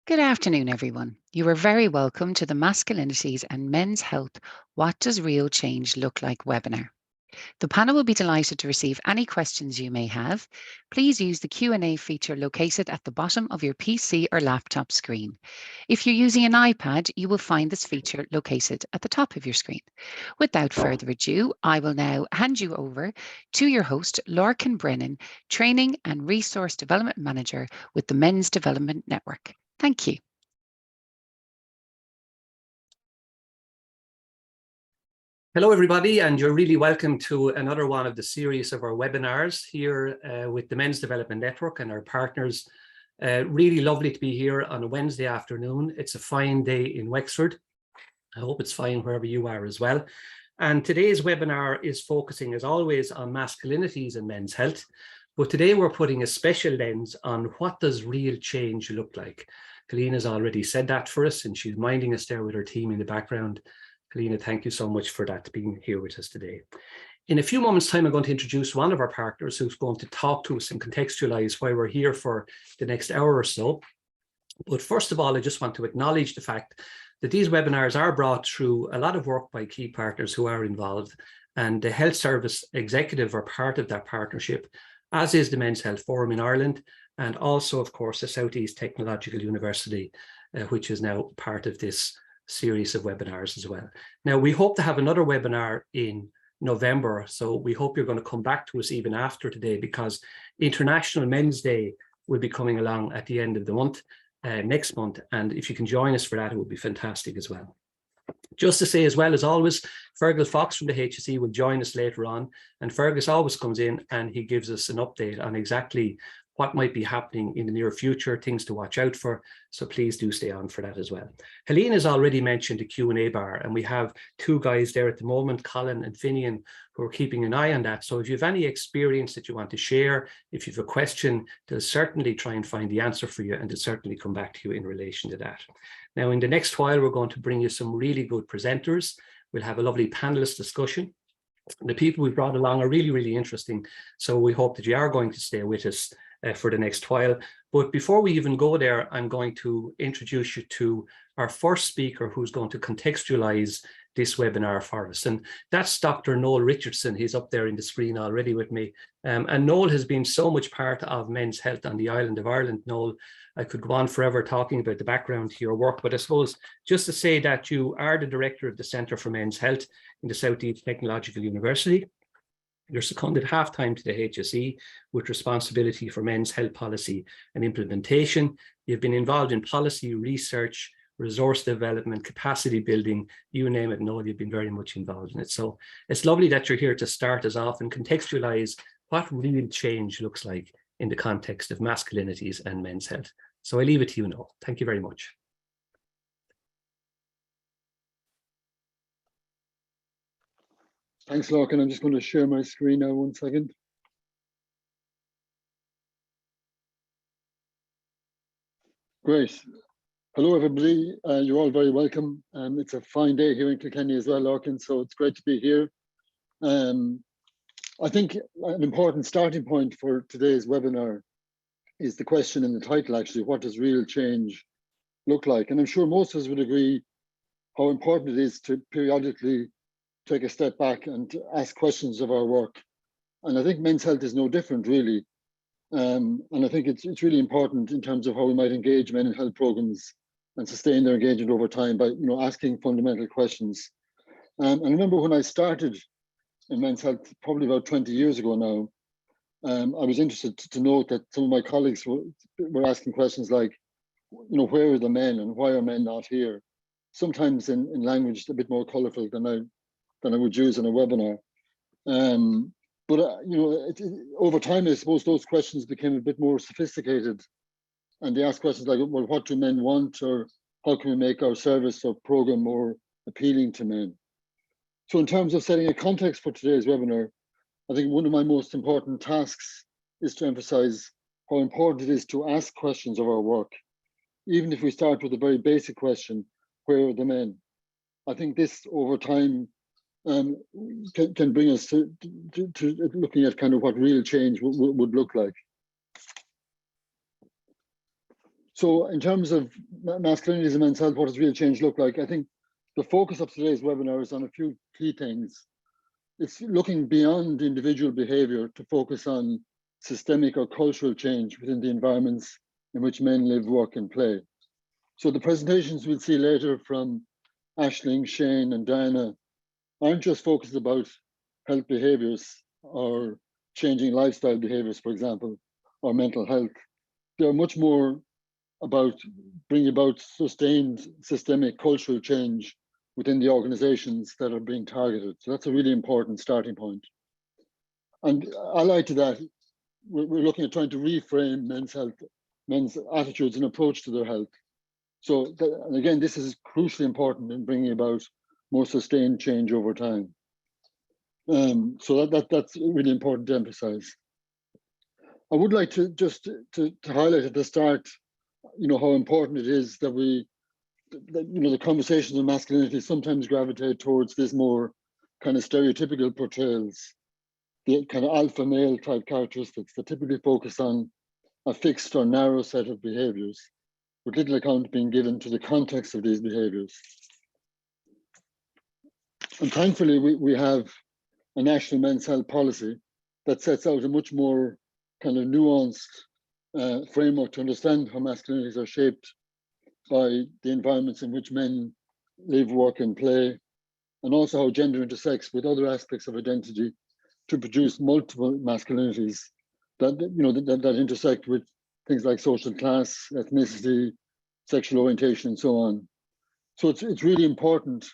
Good afternoon, everyone. You are very welcome to the Masculinities and Men's Health What Does Real Change Look Like webinar. The panel will be delighted to receive any questions you may have. Please use the Q&A feature located at the bottom of your PC or laptop screen. If you're using an iPad, you will find this feature located at the top of your screen. Without further ado, I will now hand you over to your host, Lorcan Brennan, Training and Resource Development Manager with the Men's Development Network. Thank you. Hello, everybody, and you're really welcome to another one of the series of our webinars here with the Men's Development Network and our partners. Really lovely to be here on a Wednesday afternoon. It's a fine day in Wexford. I hope it's fine wherever you are as well. And today's webinar is focusing, as always, on masculinities and men's health. But today we're putting a special lens on what does real change look like. Colleen has already said that for us, and she's minding us there with her team in the background. Kalina, thank you so much for that, being here with us today. In a few moments' time, I'm going to introduce one of our partners who's going to talk to us and contextualize why we're here for the next hour or so. But first of all, I just want to acknowledge the fact that these webinars are brought through a lot of work by key partners who are involved, and the Health Service Executive are part of that partnership, as is the Men's Health Forum in Ireland, and also, of course, the South East Technological University, which is now part of this series of webinars as well. Now, we hope to have another webinar in November, so we hope you're going to come back to us even after today, because International Men's Day will be coming along at the end of the month, next month, and if you can join us for that, it would be fantastic as well. Just to say as well, as always, Fergal Fox from the HSE will join us later on, and Fergus always comes in and he gives us an update on exactly what might be happening in the near future, things to watch out for, so please do stay on for that as well. Helene has already mentioned the Q&A bar, and we have two guys there at the moment, Colin and Finian, who are keeping an eye on that. So if you have any experience that you want to share, if you have a question, they'll certainly try and find the answer for you, and they'll certainly come back to you in relation to that. Now, in the next while, we're going to bring you some really good presenters. We'll have a lovely panelist discussion. The people we brought along are really, really interesting, so we hope that you are going to stay with us for the next while. But before we even go there, I'm going to introduce you to our first speaker, who's going to contextualize this webinar for us. And that's Dr. Noel Richardson. He's up there in the screen already with me. And Noel has been so much part of men's health on the island of Ireland. Noel, I could go on forever talking about the background to your work, but I suppose just to say that you are the director of the Centre for Men's Health in the South East Technological University. You're seconded half-time to the HSE with responsibility for men's health policy and implementation. You've been involved in policy, research, resource development, capacity building, you name it, Noel, you've been very much involved in it. So it's lovely that you're here to start us off and contextualize what real change looks like in the context of masculinities and men's health. So I leave it to you, Noel. Thank you very much. Thanks, Lorcan. I'm just going to share my screen now, 1 second. Great. Hello, everybody. You're all very welcome. It's a fine day here in Kilkenny as well, Lorcan, so it's great to be here. I think an important starting point for today's webinar is the question in the title, actually, what does real change look like? And I'm sure most of us would agree how important it is to periodically take a step back and ask questions of our work. And I think men's health is no different, really. And I think it's really important in terms of how we might engage men in health programs and sustain their engagement over time by asking fundamental questions. And I remember when I started in men's health, probably about 20 years ago now, I was interested to note that some of my colleagues were asking questions like, where are the men and why are men not here? Sometimes in language a bit more colorful than I would use in a webinar. But over time, I suppose those questions became a bit more sophisticated, and they asked questions like, well, what do men want, or how can we make our service or program more appealing to men? So in terms of setting a context for today's webinar, I think one of my most important tasks is to emphasize how important it is to ask questions of our work, even if we start with a very basic question, where are the men? I think this over time can bring us to looking at kind of what real change would look like. So in terms of masculinities and men's health, what does real change look like? I think the focus of today's webinar is on a few key things. It's looking beyond individual behavior to focus on systemic or cultural change within the environments in which men live, work, and play. So the presentations we'll see later from Aisling, Shane, and Diana aren't just focused about health behaviors or changing lifestyle behaviors, for example, or mental health. They're much more about bringing about sustained systemic cultural change within the organizations that are being targeted. So that's a really important starting point. And allied to that, we're looking at trying to reframe men's health, men's attitudes and approach to their health. So, and again, this is crucially important in bringing about more sustained change over time. So that's really important to emphasize. I would like to just to highlight at the start, how important it is that the conversations on masculinity sometimes gravitate towards this more kind of stereotypical portrayals, the kind of alpha male type characteristics that typically focus on a fixed or narrow set of behaviors, with little account being given to the context of these behaviors. And thankfully, we have a national men's health policy that sets out a much more kind of nuanced framework to understand how masculinities are shaped by the environments in which men live, work, and play, and also how gender intersects with other aspects of identity to produce multiple masculinities that intersect with things like social class, ethnicity, sexual orientation, and so on. So it's really important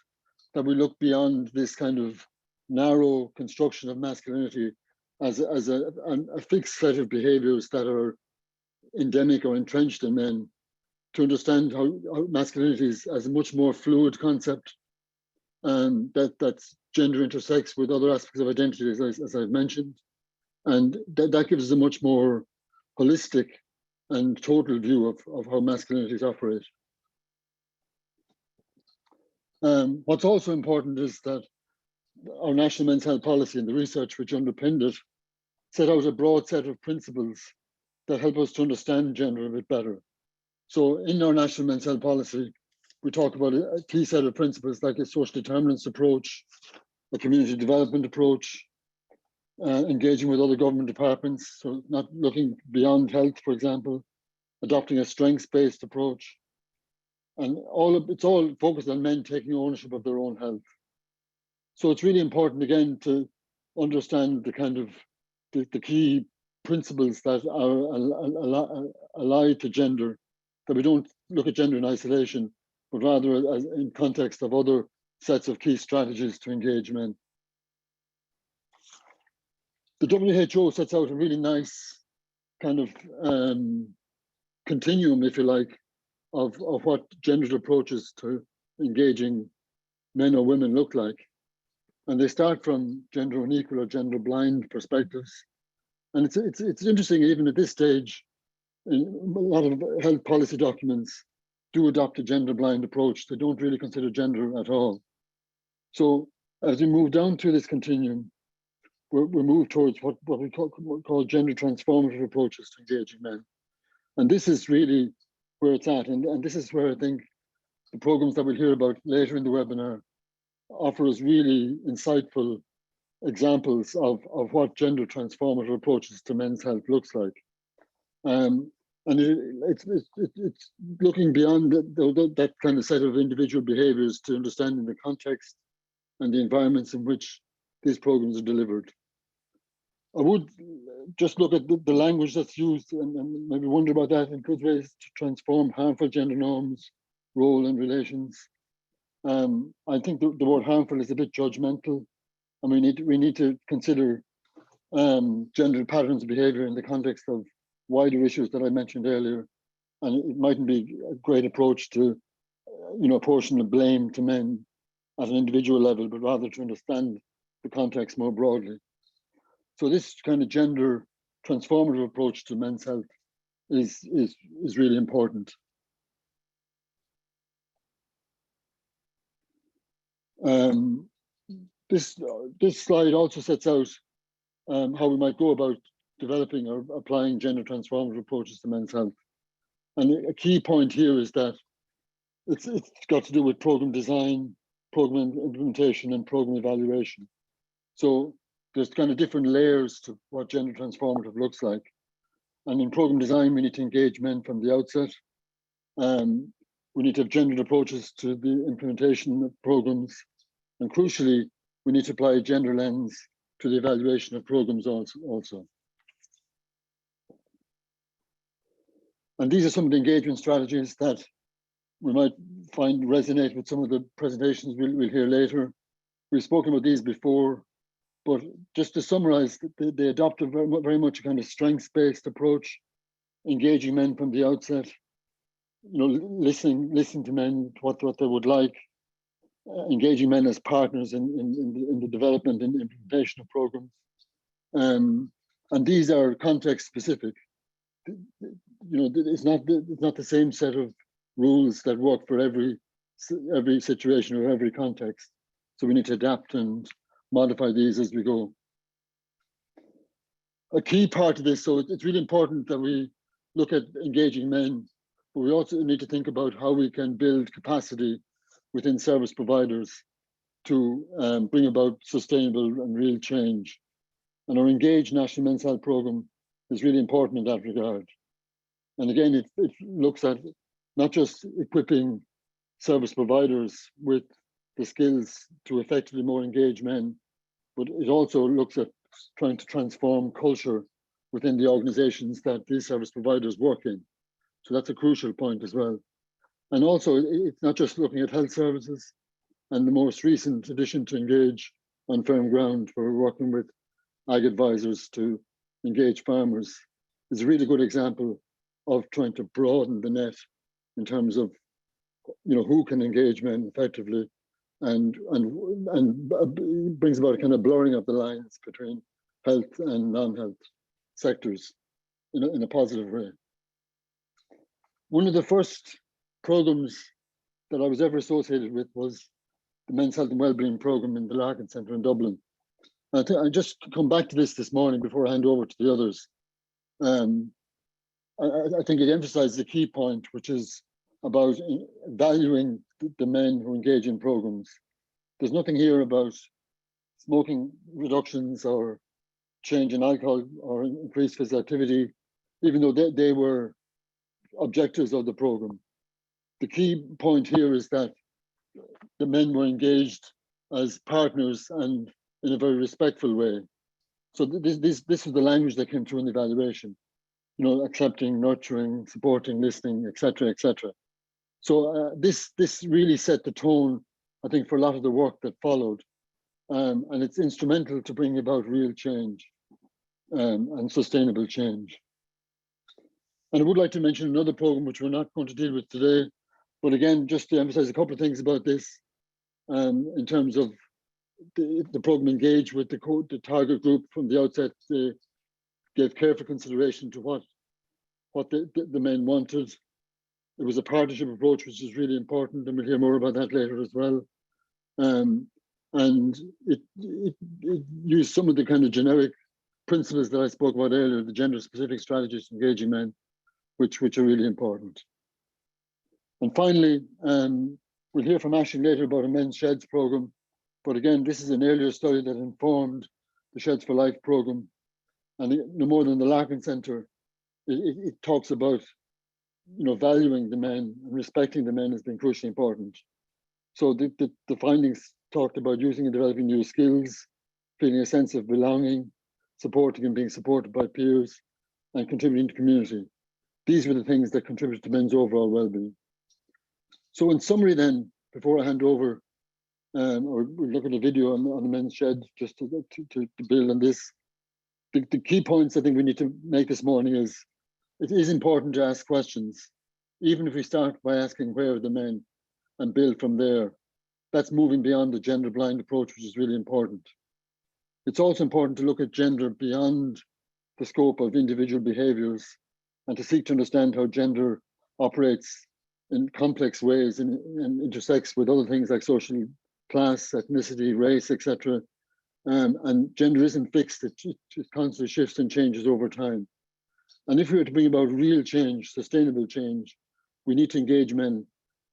that we look beyond this kind of narrow construction of masculinity as a fixed set of behaviors that are endemic or entrenched in men, to understand how masculinity is as a much more fluid concept, and that's gender intersects with other aspects of identity, as I've mentioned, and that gives us a much more holistic and total view of how masculinities operate. What's also important is that our National Men's Health Policy and the research which underpinned it set out a broad set of principles that help us to understand gender a bit better. So in our National Men's Health Policy, we talk about a key set of principles like a social determinants approach, a community development approach, engaging with other government departments, so not looking beyond health, for example, adopting a strengths-based approach, and it's all focused on men taking ownership of their own health. So it's really important, again, to understand the kind of the key principles that are allied to gender, that we don't look at gender in isolation, but rather as in context of other sets of key strategies to engage men. The WHO sets out a really nice kind of continuum, if you like, of what gendered approaches to engaging men or women look like. And they start from gender unequal or gender blind perspectives. And it's interesting, even at this stage, in a lot of health policy documents do adopt a gender blind approach. They don't really consider gender at all. So as we move down through this continuum, we move towards what we call gender transformative approaches to engaging men. And this is really where it's at. And this is where I think the programs that we'll hear about later in the webinar offer us really insightful examples of what gender transformative approaches to men's health looks like. And it's looking beyond that kind of set of individual behaviors to understanding the context and the environments in which these programs are delivered. I would just look at the language that's used and maybe wonder about that in good ways to transform harmful gender norms, role and relations. I think the word harmful is a bit judgmental, and we need to consider gender patterns of behavior in the context of wider issues that I mentioned earlier. And it mightn't be a great approach to, apportion the blame to men at an individual level, but rather to understand the context more broadly. So this kind of gender transformative approach to men's health is really important. This slide also sets out how we might go about developing or applying gender transformative approaches to men's health. And a key point here is that it's got to do with program design, program implementation, and program evaluation. So there's kind of different layers to what gender transformative looks like. And in program design, we need to engage men from the outset. We need to have gendered approaches to the implementation of programs. And crucially, we need to apply a gender lens to the evaluation of programs also. And these are some of the engagement strategies that we might find resonate with some of the presentations we'll hear later. We've spoken about these before, but just to summarize, they adopt a very much a kind of strengths-based approach, engaging men from the outset, listening to men, what they would like, engaging men as partners in the development and implementation of programs. And these are context specific. It's not the same set of rules that work for every situation or every context. So we need to adapt and modify these as we go. A key part of this, so it's really important that we look at engaging men, but we also need to think about how we can build capacity within service providers to bring about sustainable and real change. And our Engage National Men's Health Programme is really important in that regard. And again, it looks at not just equipping service providers with the skills to effectively more engage men, but it also looks at trying to transform culture within the organizations that these service providers work in. So that's a crucial point as well. And also, it's not just looking at health services. And the most recent addition to Engage on Firm Ground, where we're working with ag advisors to engage farmers, is a really good example of trying to broaden the net in terms of who can engage men effectively, and brings about a kind of blurring of the lines between health and non-health sectors in a positive way. One of the first programs that I was ever associated with was the Men's Health and Wellbeing Programme in the Larkin Centre in Dublin. I just come back to this morning before I hand over to the others. I think it emphasizes the key point, which is about valuing the men who engage in programs. There's nothing here about smoking reductions or change in alcohol or increased physical activity, even though they were objectives of the program. The key point here is that the men were engaged as partners and in a very respectful way. So this is the language that came through in the evaluation, accepting, nurturing, supporting, listening, etc., etc. So this really set the tone, I think, for a lot of the work that followed. And it's instrumental to bring about real change and sustainable change. And I would like to mention another program which we're not going to deal with today, but again, just to emphasize a couple of things about this, in terms of the program engaged with the target group from the outset. They gave careful consideration to what the men wanted. It was a partnership approach, which is really important, and we'll hear more about that later as well. And it used some of the kind of generic principles that I spoke about earlier, the gender-specific strategies for engaging men, which are really important. And finally, we'll hear from Ashley later about a men's sheds program. But again, this is an earlier study that informed the Sheds for Life program. And no more than the Larkin Centre, it talks about valuing the men and respecting the men as being crucially important. So the findings talked about using and developing new skills, feeling a sense of belonging, supporting and being supported by peers, and contributing to community. These were the things that contributed to men's overall well-being. So in summary then, before I hand over, or we'll look at a video on the men's shed, just to build on this, the key points I think we need to make this morning is, it is important to ask questions, even if we start by asking where are the men and build from there. That's moving beyond the gender blind approach, which is really important. It's also important to look at gender beyond the scope of individual behaviors and to seek to understand how gender operates in complex ways and intersects with other things like social class, ethnicity, race, etc. And gender isn't fixed, it constantly shifts and changes over time. And if we are to bring about real change, sustainable change, we need to engage men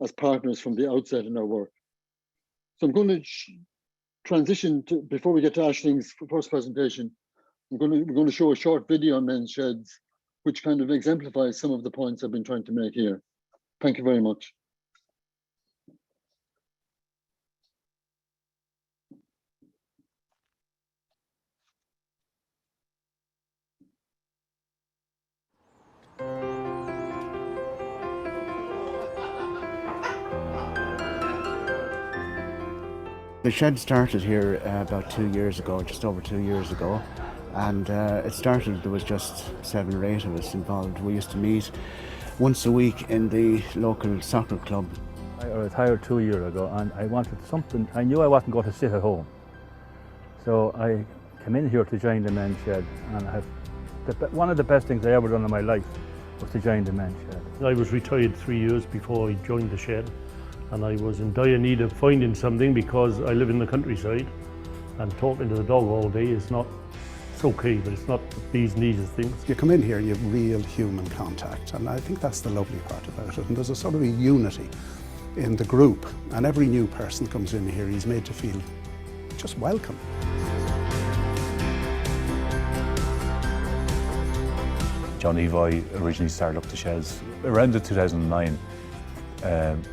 as partners from the outset in our work. So I'm going to transition to, before we get to Aisling's first presentation, we're going to show a short video on men's sheds, which kind of exemplifies some of the points I've been trying to make here. Thank you very much. The shed started here about 2 years ago, just over 2 years ago, and it started, there was just 7 or 8 of us involved. We used to meet once a week in the local soccer club. I retired 2 years ago and I wanted something, I knew I wasn't going to sit at home. So I came in here to join the men's shed, and one of the best things I ever done in my life was to join the men's shed. I was retired 3 years before I joined the shed, and I was in dire need of finding something because I live in the countryside and talking to the dog all day is not, it's okay, but it's not these needed things. You come in here and you have real human contact, and I think that's the lovely part about it. And there's a sort of a unity in the group, and every new person comes in here, he's made to feel just welcome. John Evoy originally started up the sheds around the 2009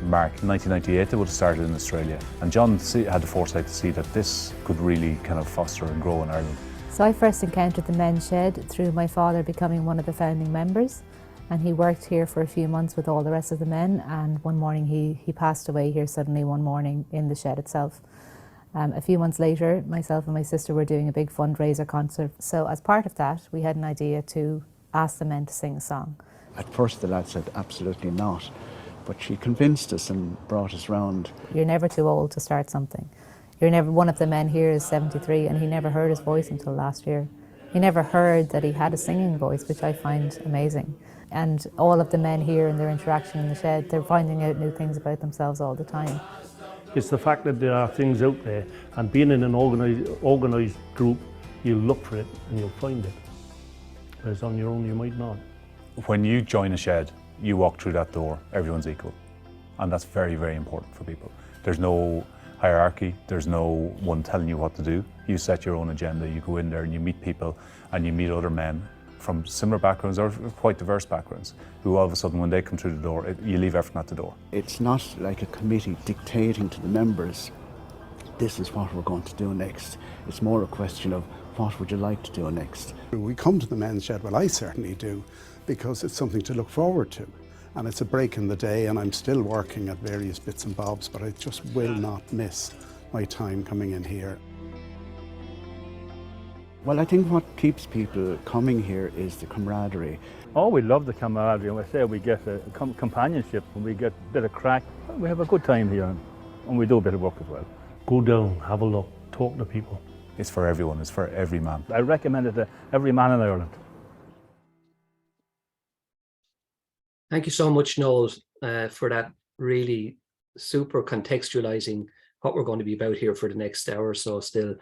mark. In 1998 they would have started in Australia, and John had the foresight to see that this could really kind of foster and grow in Ireland. So I first encountered the men's shed through my father becoming one of the founding members, and he worked here for a few months with all the rest of the men, and one morning he passed away here suddenly one morning in the shed itself. A few months later, myself and my sister were doing a big fundraiser concert, so as part of that we had an idea to ask the men to sing a song. At first the lad said absolutely not, but she convinced us and brought us round. You're never too old to start something. One of the men here is 73 and he never heard his voice until last year. He never heard that he had a singing voice, which I find amazing. And all of the men here in their interaction in the shed, they're finding out new things about themselves all the time. It's the fact that there are things out there, and being in an organised group, you'll look for it and you'll find it. Whereas on your own you might not. When you join a shed, you walk through that door, everyone's equal. And that's very, very important for people. There's no hierarchy, there's no one telling you what to do. You set your own agenda, you go in there and you meet people, and you meet other men from similar backgrounds or quite diverse backgrounds, who all of a sudden when they come through the door, you leave everything at the door. It's not like a committee dictating to the members, this is what we're going to do next. It's more a question of, what would you like to do next? We come to the men's shed, well I certainly do, because it's something to look forward to. And it's a break in the day, and I'm still working at various bits and bobs, but I just will not miss my time coming in here. Well, I think what keeps people coming here is the camaraderie. Oh, we love the camaraderie, and we say we get a companionship and we get a bit of crack. We have a good time here, and we do a bit of work as well. Go down, have a look, talk to people. It's for everyone, it's for every man. I recommend it to every man in Ireland. Thank you so much, Noel, for that really super contextualizing what we're going to be about here for the next hour or so. Still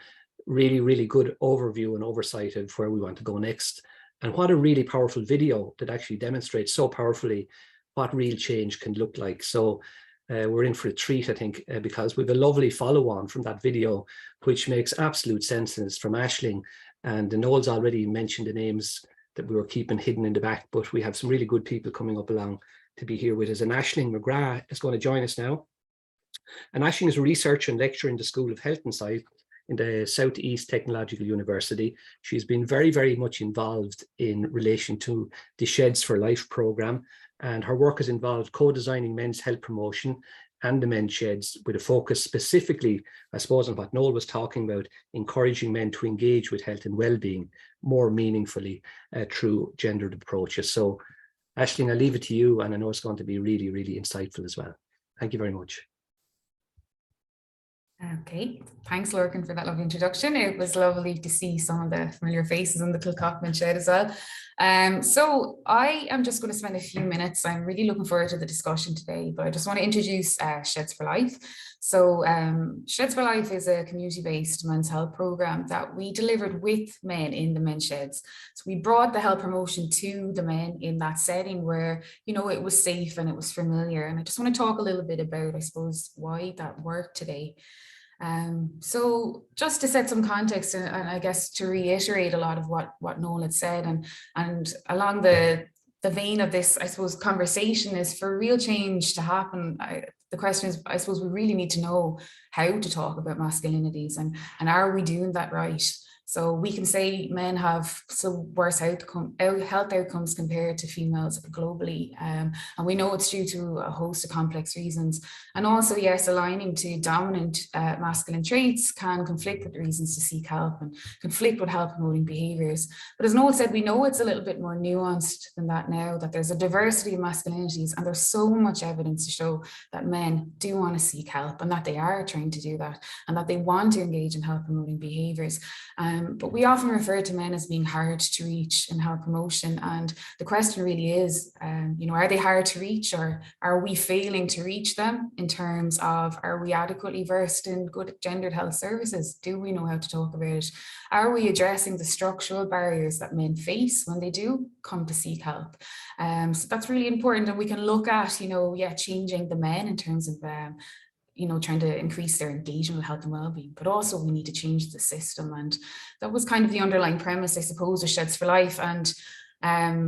really, really good overview and oversight of where we want to go next. And what a really powerful video that actually demonstrates so powerfully what real change can look like. So we're in for a treat, I think, because we have a lovely follow-on from that video, which makes absolute sense, and it's from Aisling. And Noel's already mentioned the names that we were keeping hidden in the back, but we have some really good people coming up along to be here with us. And Aisling McGrath is going to join us now. And Aisling is a researcher and lecturer in the School of Health and Science in the South East Technological University. She's been very, very much involved in relation to the Sheds for Life programme, and her work has involved co-designing men's health promotion and the men's sheds, with a focus specifically, I suppose, on what Noel was talking about, encouraging men to engage with health and well-being more meaningfully through gendered approaches. So Aisling, I'll leave it to you, and I know it's going to be really, really insightful as well. Thank you very much. Okay, thanks Lorcan for that lovely introduction. It was lovely to see some of the familiar faces in the Kilcockman shed as well. So I am just going to spend a few minutes. I'm really looking forward to the discussion today, but I just want to introduce Sheds for Life. So Sheds for Life is a community-based men's health program that we delivered with men in the men's sheds. So we brought the health promotion to the men in that setting where, you know, it was safe and it was familiar. And I just want to talk a little bit about, I suppose, why that worked today. So just to set some context and I guess to reiterate a lot of what Noel had said and along the vein of this, I suppose, conversation is for real change to happen. The question is, I suppose we really need to know how to talk about masculinities and are we doing that right? So we can say men have some worse health outcomes compared to females globally. And we know it's due to a host of complex reasons. And also, yes, aligning to dominant masculine traits can conflict with reasons to seek help and conflict with health promoting behaviors. But as Noel said, we know it's a little bit more nuanced than that now, that there's a diversity of masculinities and there's so much evidence to show that men do want to seek help and that they are trying to do that and that they want to engage in health promoting behaviors. But we often refer to men as being hard to reach in health promotion. And the question really is, you know, are they hard to reach or are we failing to reach them in terms of, are we adequately versed in good gendered health services? Do we know how to talk about it? Are we addressing the structural barriers that men face when they do come to seek help? So that's really important. And we can look at, you know, changing the men in terms of you know, trying to increase their engagement with health and well-being, but also we need to change the system. And that was kind of the underlying premise, I suppose, of Sheds for Life. And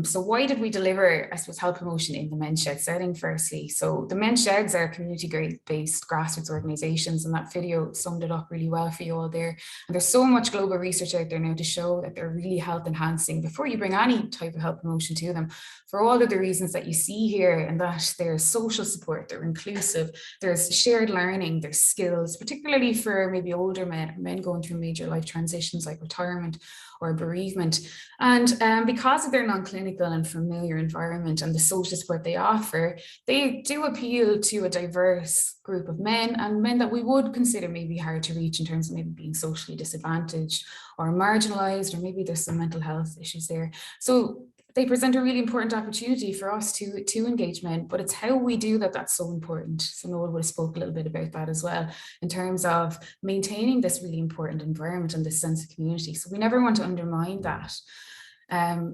so why did we deliver, I suppose, health promotion in the men's shed setting firstly? So the men's sheds are community-based grassroots organizations, and that video summed it up really well for you all there. And there's so much global research out there now to show that they're really health enhancing before you bring any type of health promotion to them, for all of the reasons that you see here, and that there's social support, they're inclusive, there's shared learning, there's skills, particularly for maybe older men going through major life transitions like retirement or bereavement. And because of their non-clinical and familiar environment and the social support they offer, they do appeal to a diverse group of men, and men that we would consider maybe hard to reach in terms of maybe being socially disadvantaged or marginalized, or maybe there's some mental health issues there. So they present a really important opportunity for us to engage men, but it's how we do that that's so important. So Noel would have spoke a little bit about that as well, in terms of maintaining this really important environment and this sense of community. So we never want to undermine that.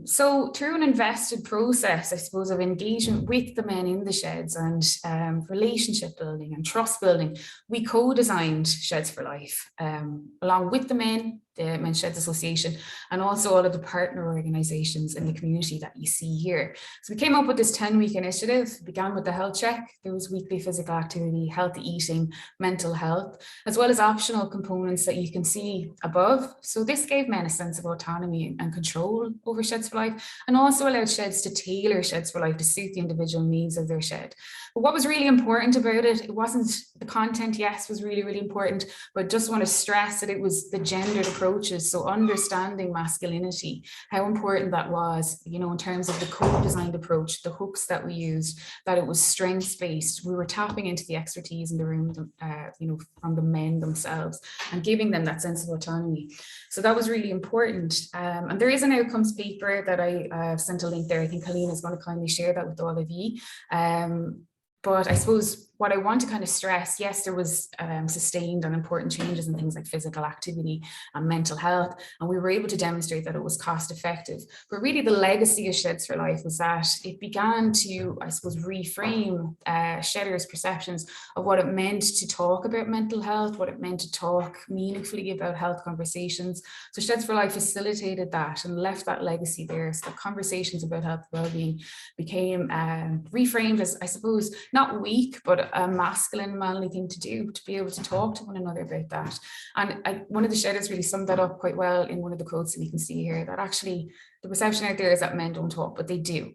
So through an invested process, I suppose, of engagement with the men in the sheds and relationship building and trust building, we co-designed Sheds for Life along with the men, the Men's Sheds Association, and also all of the partner organizations in the community that you see here. So we came up with this 10-week initiative, began with the health check. There was weekly physical activity, healthy eating, mental health, as well as optional components that you can see above. So this gave men a sense of autonomy and control over Sheds for Life, and also allowed sheds to tailor Sheds for Life to suit the individual needs of their shed. But what was really important about it, it wasn't the content, yes, was really, really important, but just want to stress that it was the gendered approaches. So understanding masculinity, how important that was, you know, in terms of the co-designed approach, the hooks that we used, that it was strengths-based. We were tapping into the expertise in the room, you know, from the men themselves and giving them that sense of autonomy. So that was really important. And there is an outcomes paper that I sent a link there. I think Helene is going to kindly share that with all of you. But I suppose what I want to kind of stress, yes, there was sustained and important changes in things like physical activity and mental health, and we were able to demonstrate that it was cost effective. But really the legacy of Sheds for Life was that it began to, I suppose, reframe shedders' perceptions of what it meant to talk about mental health, what it meant to talk meaningfully about health conversations. So Sheds for Life facilitated that and left that legacy there, so that conversations about health and well-being became reframed as, I suppose, not weak, but a masculine, manly thing to do, to be able to talk to one another about that. And one of the shedders really summed that up quite well in one of the quotes that you can see here, that actually the perception out there is that men don't talk, but they do.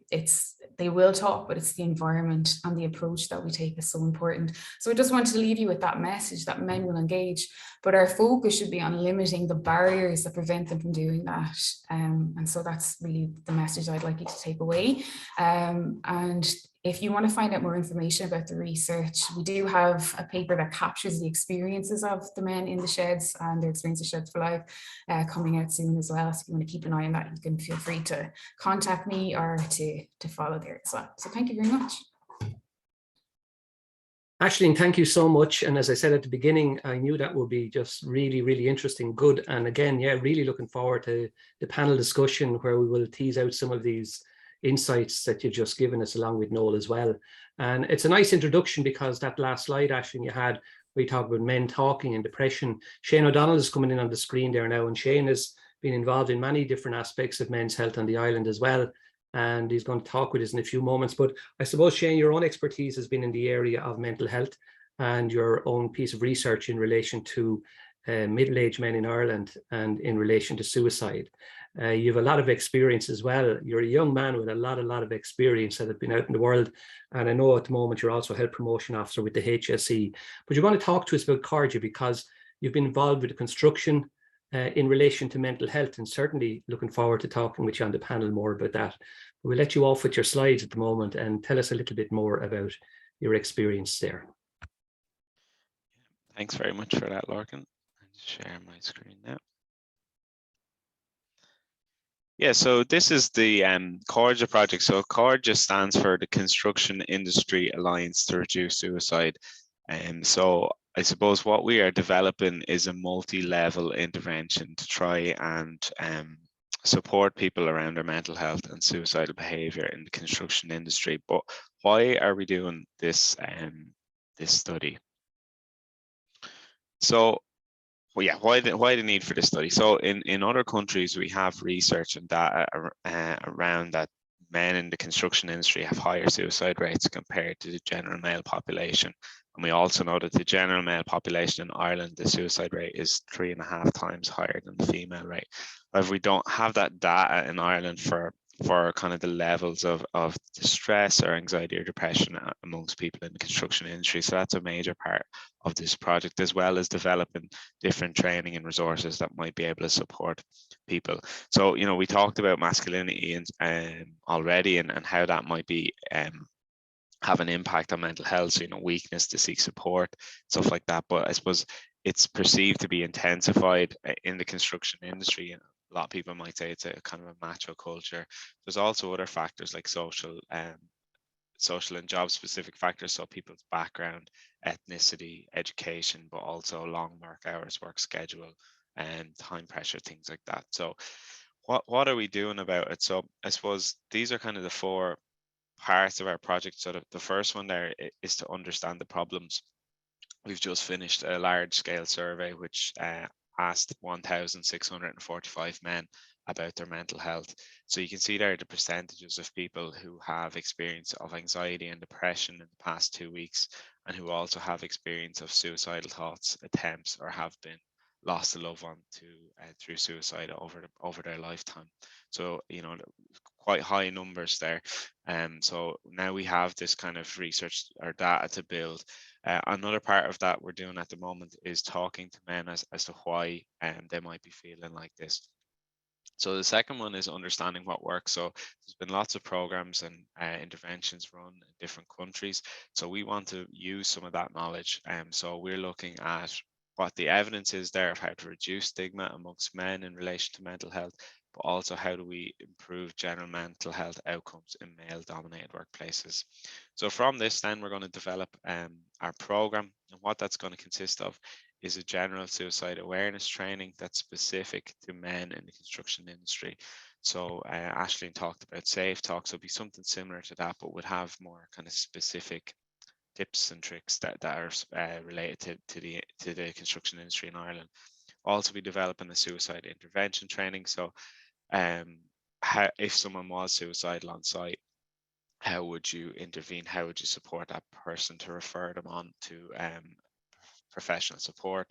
They will talk, but it's the environment and the approach that we take is so important. So I just wanted to leave you with that message that men will engage, but our focus should be on limiting the barriers that prevent them from doing that. And so that's really the message I'd like you to take away. And If you want to find out more information about the research, we do have a paper that captures the experiences of the men in the sheds and their experience of Sheds for Life coming out soon as well. So if you want to keep an eye on that, you can feel free to contact me or to follow there as well. So thank you very much. Aisling, thank you so much. And as I said at the beginning, I knew that would be just really, really interesting, good. And again, yeah, really looking forward to the panel discussion where we will tease out some of these insights that you've just given us along with Noel as well. And it's a nice introduction because that last slide, Aisling, you had, where you talk about men talking and depression. Shane O'Donnell is coming in on the screen there now, and Shane has been involved in many different aspects of men's health on the island as well. And he's going to talk with us in a few moments. But I suppose, Shane, your own expertise has been in the area of mental health and your own piece of research in relation to middle-aged men in Ireland and in relation to suicide. You have a lot of experience as well. You're a young man with a lot of experience that have been out in the world. And I know at the moment you're also a health promotion officer with the HSE. But you want to talk to us about Cardia because you've been involved with the construction in relation to mental health, and certainly looking forward to talking with you on the panel more about that. We'll let you off with your slides at the moment and tell us a little bit more about your experience there. Thanks very much for that, Lorcan. I'll share my screen now. Yeah, so this is the Cardia project. So Cardia stands for the Construction Industry Alliance to Reduce Suicide. So I suppose what we are developing is a multi-level intervention to try and support people around their mental health and suicidal behavior in the construction industry. But why are we doing this this study? So, well, yeah, why the need for this study? So in other countries, we have research and data around that men in the construction industry have higher suicide rates compared to the general male population. And we also know that the general male population in Ireland, the suicide rate is 3.5 times higher than the female rate. However, we don't have that data in Ireland for kind of the levels of distress or anxiety or depression amongst people in the construction industry. So that's a major part of this project, as well as developing different training and resources that might be able to support people. So, you know, we talked about masculinity already and how that might be have an impact on mental health. So, you know, weakness to seek support, stuff like that. But I suppose it's perceived to be intensified in the construction industry. You know, a lot of people might say it's a kind of a macho culture. There's also other factors like social and job-specific factors, so people's background, ethnicity, education, but also long work hours, work schedule, and time pressure, things like that. So, what are we doing about it? So, I suppose these are kind of the 4 parts of our project. So, the first one there is to understand the problems. We've just finished a large-scale survey which asked 1,645 men about their mental health. So you can see there the percentages of people who have experience of anxiety and depression in the past 2 weeks, and who also have experience of suicidal thoughts, attempts, or have been lost a loved one to through suicide over their lifetime. So, you know, quite high numbers there. So now we have this kind of research or data to build. Another part of that we're doing at the moment is talking to men as to why they might be feeling like this. So the second one is understanding what works. So there's been lots of programs and interventions run in different countries. So we want to use some of that knowledge. So we're looking at what the evidence is there of how to reduce stigma amongst men in relation to mental health, but also how do we improve general mental health outcomes in male-dominated workplaces. So from this, then we're going to develop our program, and what that's going to consist of is a general suicide awareness training that's specific to men in the construction industry. So Aisling talked about Safe Talk, so it'll be something similar to that, but would have more kind of specific tips and tricks that are related to the construction industry in Ireland. Also be developing a suicide intervention training. So how, if someone was suicidal on site, how would you intervene? How would you support that person to refer them on to professional support?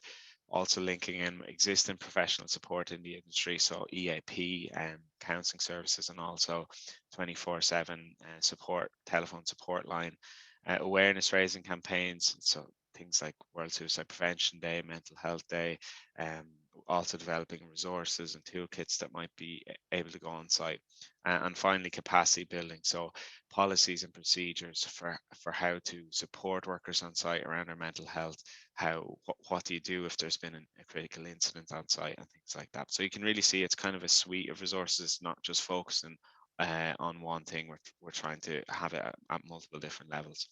Also linking in existing professional support in the industry, so EAP and counselling services, and also 24/7 support, telephone support line, awareness raising campaigns, so things like World Suicide Prevention Day, Mental Health Day, also developing resources and toolkits that might be able to go on site. And finally, capacity building. So policies and procedures for how to support workers on site around their mental health. What do you do if there's been a critical incident on site and things like that. So you can really see it's kind of a suite of resources, not just focusing on one thing. We're trying to have it at multiple different levels.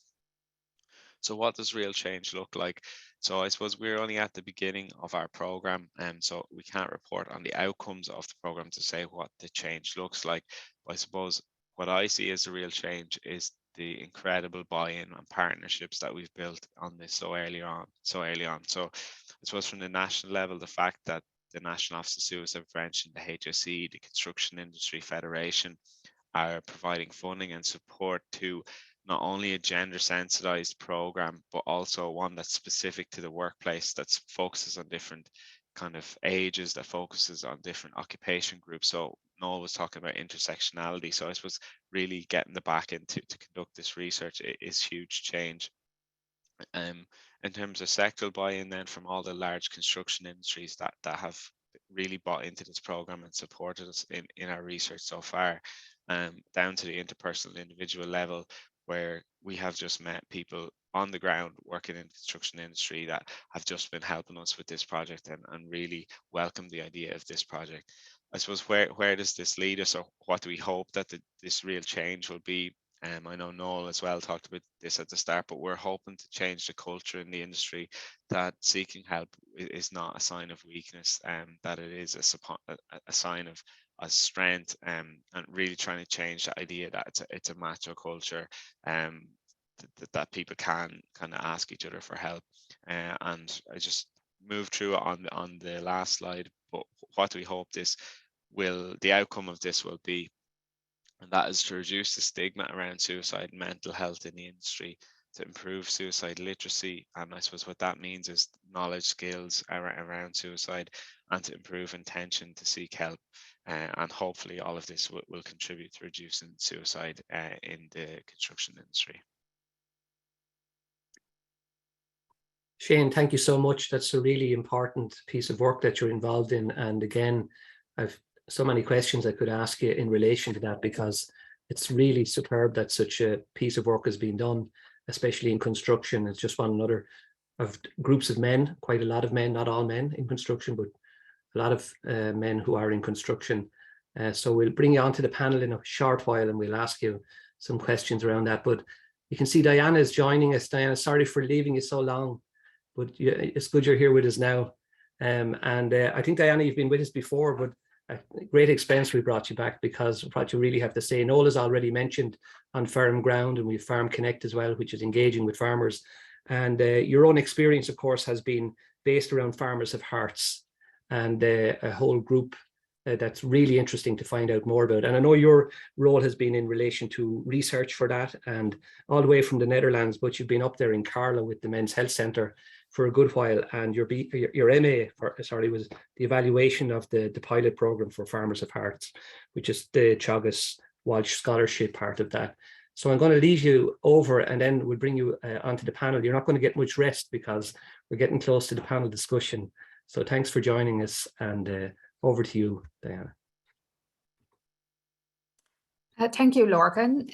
So what does real change look like? So I suppose we're only at the beginning of our program, and so we can't report on the outcomes of the program to say what the change looks like. But I suppose what I see as a real change is the incredible buy-in and partnerships that we've built on this so early on. So I suppose from the national level, the fact that the National Office of Suicide Prevention, the HSE, the Construction Industry Federation are providing funding and support to not only a gender sensitized program, but also one that's specific to the workplace, that focuses on different kind of ages, that focuses on different occupation groups. So Noel was talking about intersectionality. So I suppose really getting the back end to conduct this research is huge change. In terms of sectoral buy-in then from all the large construction industries that have really bought into this program and supported us in our research so far, down to the interpersonal individual level, where we have just met people on the ground working in the construction industry that have just been helping us with this project and really welcome the idea of this project. I suppose where does this lead us, or what do we hope that this real change will be? I know Noel as well talked about this at the start, but we're hoping to change the culture in the industry, that seeking help is not a sign of weakness, that it is a sign of strength, and really trying to change the idea that it's a macho culture, that people can kind of ask each other for help. And I just moved through on the last slide, but what do we hope the outcome of this will be? And that is to reduce the stigma around suicide and mental health in the industry, to improve suicide literacy. And I suppose what that means is knowledge, skills around suicide, and to improve intention to seek help. And hopefully all of this will contribute to reducing suicide in the construction industry. Shane, thank you so much. That's a really important piece of work that you're involved in. And again, I've so many questions I could ask you in relation to that, because it's really superb that such a piece of work has been done, especially in construction. It's just one another of groups of men, quite a lot of men, not all men in construction, but a lot of men who are in construction. So we'll bring you onto the panel in a short while and we'll ask you some questions around that. But you can see Diana is joining us. Diana, sorry for leaving you so long, but it's good you're here with us now. I think, Diana, you've been with us before, but at great expense we brought you back because of what you really have to say. Noel has already mentioned on Farm Ground, and we've Farm Connect as well, which is engaging with farmers. And your own experience, of course, has been based around Farmers of Hearts, and a whole group that's really interesting to find out more about. And I know your role has been in relation to research for that, and all the way from the Netherlands, but you've been up there in Carlow with the Men's Health Centre for a good while, and your MA was the evaluation of the pilot programme for Farmers of Hearts, which is the Teagasc Walsh Scholarship part of that. So I'm going to leave you over, and then we'll bring you onto the panel. You're not going to get much rest because we're getting close to the panel discussion. So thanks for joining us, and over to you, Diana. Thank you, Lorcan.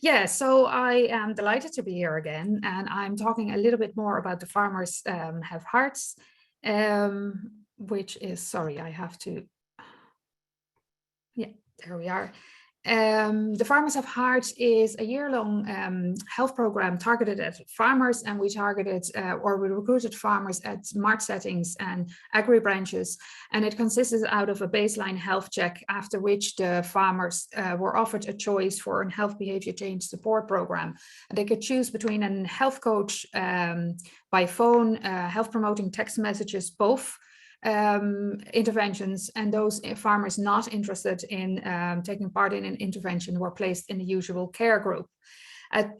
Yeah, so I am delighted to be here again, and I'm talking a little bit more about the Farmers Have Hearts, which is, sorry, I have to, yeah, there we are. The Farmers Have Hearts is a year-long health program targeted at farmers, and we targeted or we recruited farmers at mart settings and agri branches, and it consisted out of a baseline health check, after which the farmers were offered a choice for a health behavior change support program. And they could choose between a health coach by phone, health promoting text messages, both interventions, and those farmers not interested in taking part in an intervention were placed in the usual care group.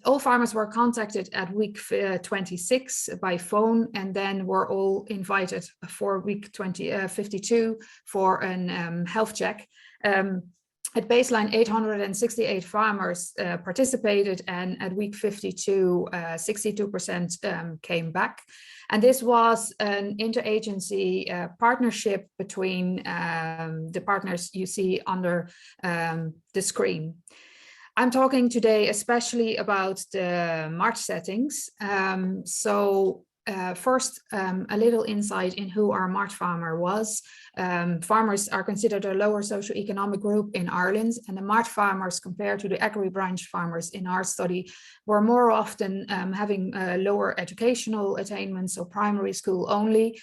All farmers were contacted at week 26 by phone, and then were all invited for week 52 for a health check. At baseline, 868 farmers participated, and at week 52, 62% came back. And this was an interagency partnership between the partners you see under the screen. I'm talking today especially about the March settings. First, a little insight in who our March farmer was. Farmers are considered a lower socioeconomic group in Ireland, and the March farmers compared to the agri-branch farmers in our study were more often having lower educational attainment, so primary school only,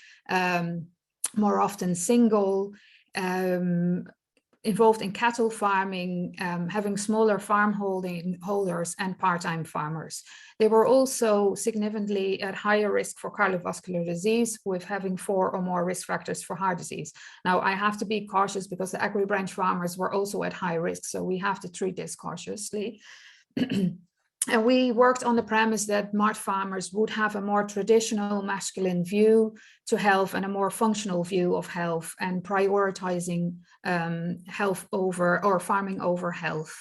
more often single, involved in cattle farming, having smaller farm holders and part-time farmers. They were also significantly at higher risk for cardiovascular disease, with having 4 or more risk factors for heart disease. Now, I have to be cautious because the agri-branch farmers were also at high risk, so we have to treat this cautiously. And we worked on the premise that March farmers would have a more traditional masculine view to health and a more functional view of health, and prioritizing health over, or farming over health.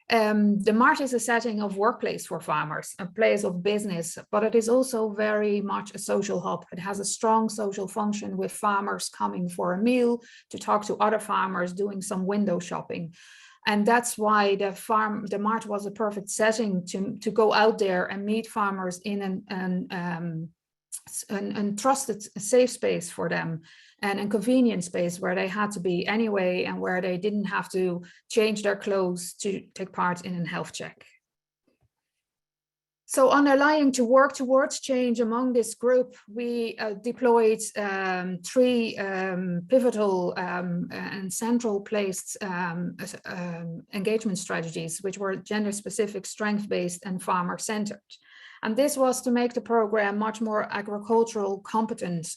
The March is a setting of workplace for farmers, a place of business, but it is also very much a social hub. It has a strong social function, with farmers coming for a meal, to talk to other farmers, doing some window shopping. And that's why the March was a perfect setting to go out there and meet farmers in an trusted, safe space for them, and a convenient space where they had to be anyway, and where they didn't have to change their clothes to take part in a health check. So underlying to work towards change among this group, we deployed 3 pivotal and central placed engagement strategies, which were gender-specific, strength-based, and farmer-centered. And this was to make the program much more agricultural competent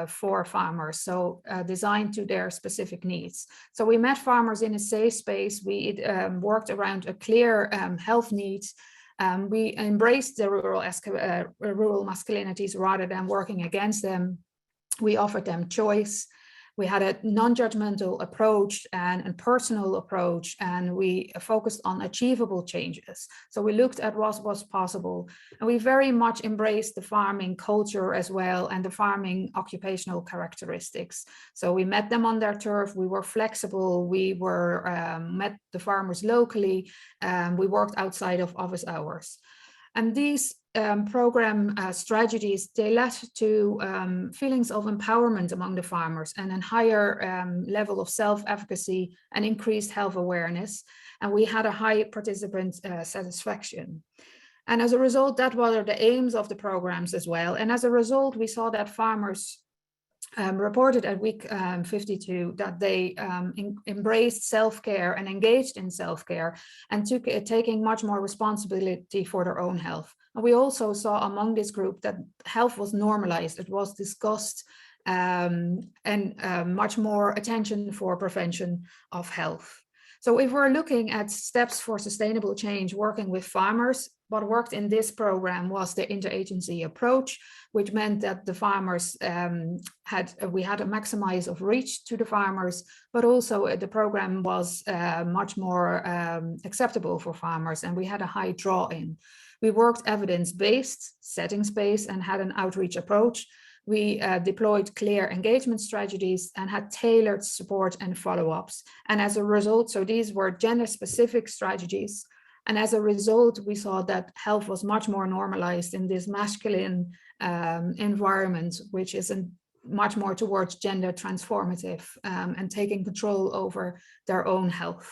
for farmers, so designed to their specific needs. So we met farmers in a safe space. We worked around a clear health needs. We embraced the rural masculinities rather than working against them. We offered them choice. We had a non-judgmental approach and a personal approach, and we focused on achievable changes. So we looked at what was possible, and we very much embraced the farming culture as well, and the farming occupational characteristics. So we met them on their turf. We were flexible. We were met the farmers locally. We worked outside of office hours. And these program strategies, they led to feelings of empowerment among the farmers, and a higher level of self-efficacy and increased health awareness. And we had a high participant satisfaction. And as a result, that were the aims of the programs as well. And as a result, we saw that farmers reported at week 52 that they embraced self-care and engaged in self-care, and taking much more responsibility for their own health. And we also saw among this group that health was normalized. It was discussed, and much more attention for prevention of health. So if we're looking at steps for sustainable change working with farmers, what worked in this program was the interagency approach, which meant that the farmers we had a maximize of reach to the farmers, but also the program was much more acceptable for farmers, and we had a high draw-in. We worked evidence-based, settings-based, and had an outreach approach. We deployed clear engagement strategies and had tailored support and follow-ups. And as a result, so these were gender-specific strategies. And as a result, we saw that health was much more normalized in this masculine environment, which is much more towards gender transformative and taking control over their own health.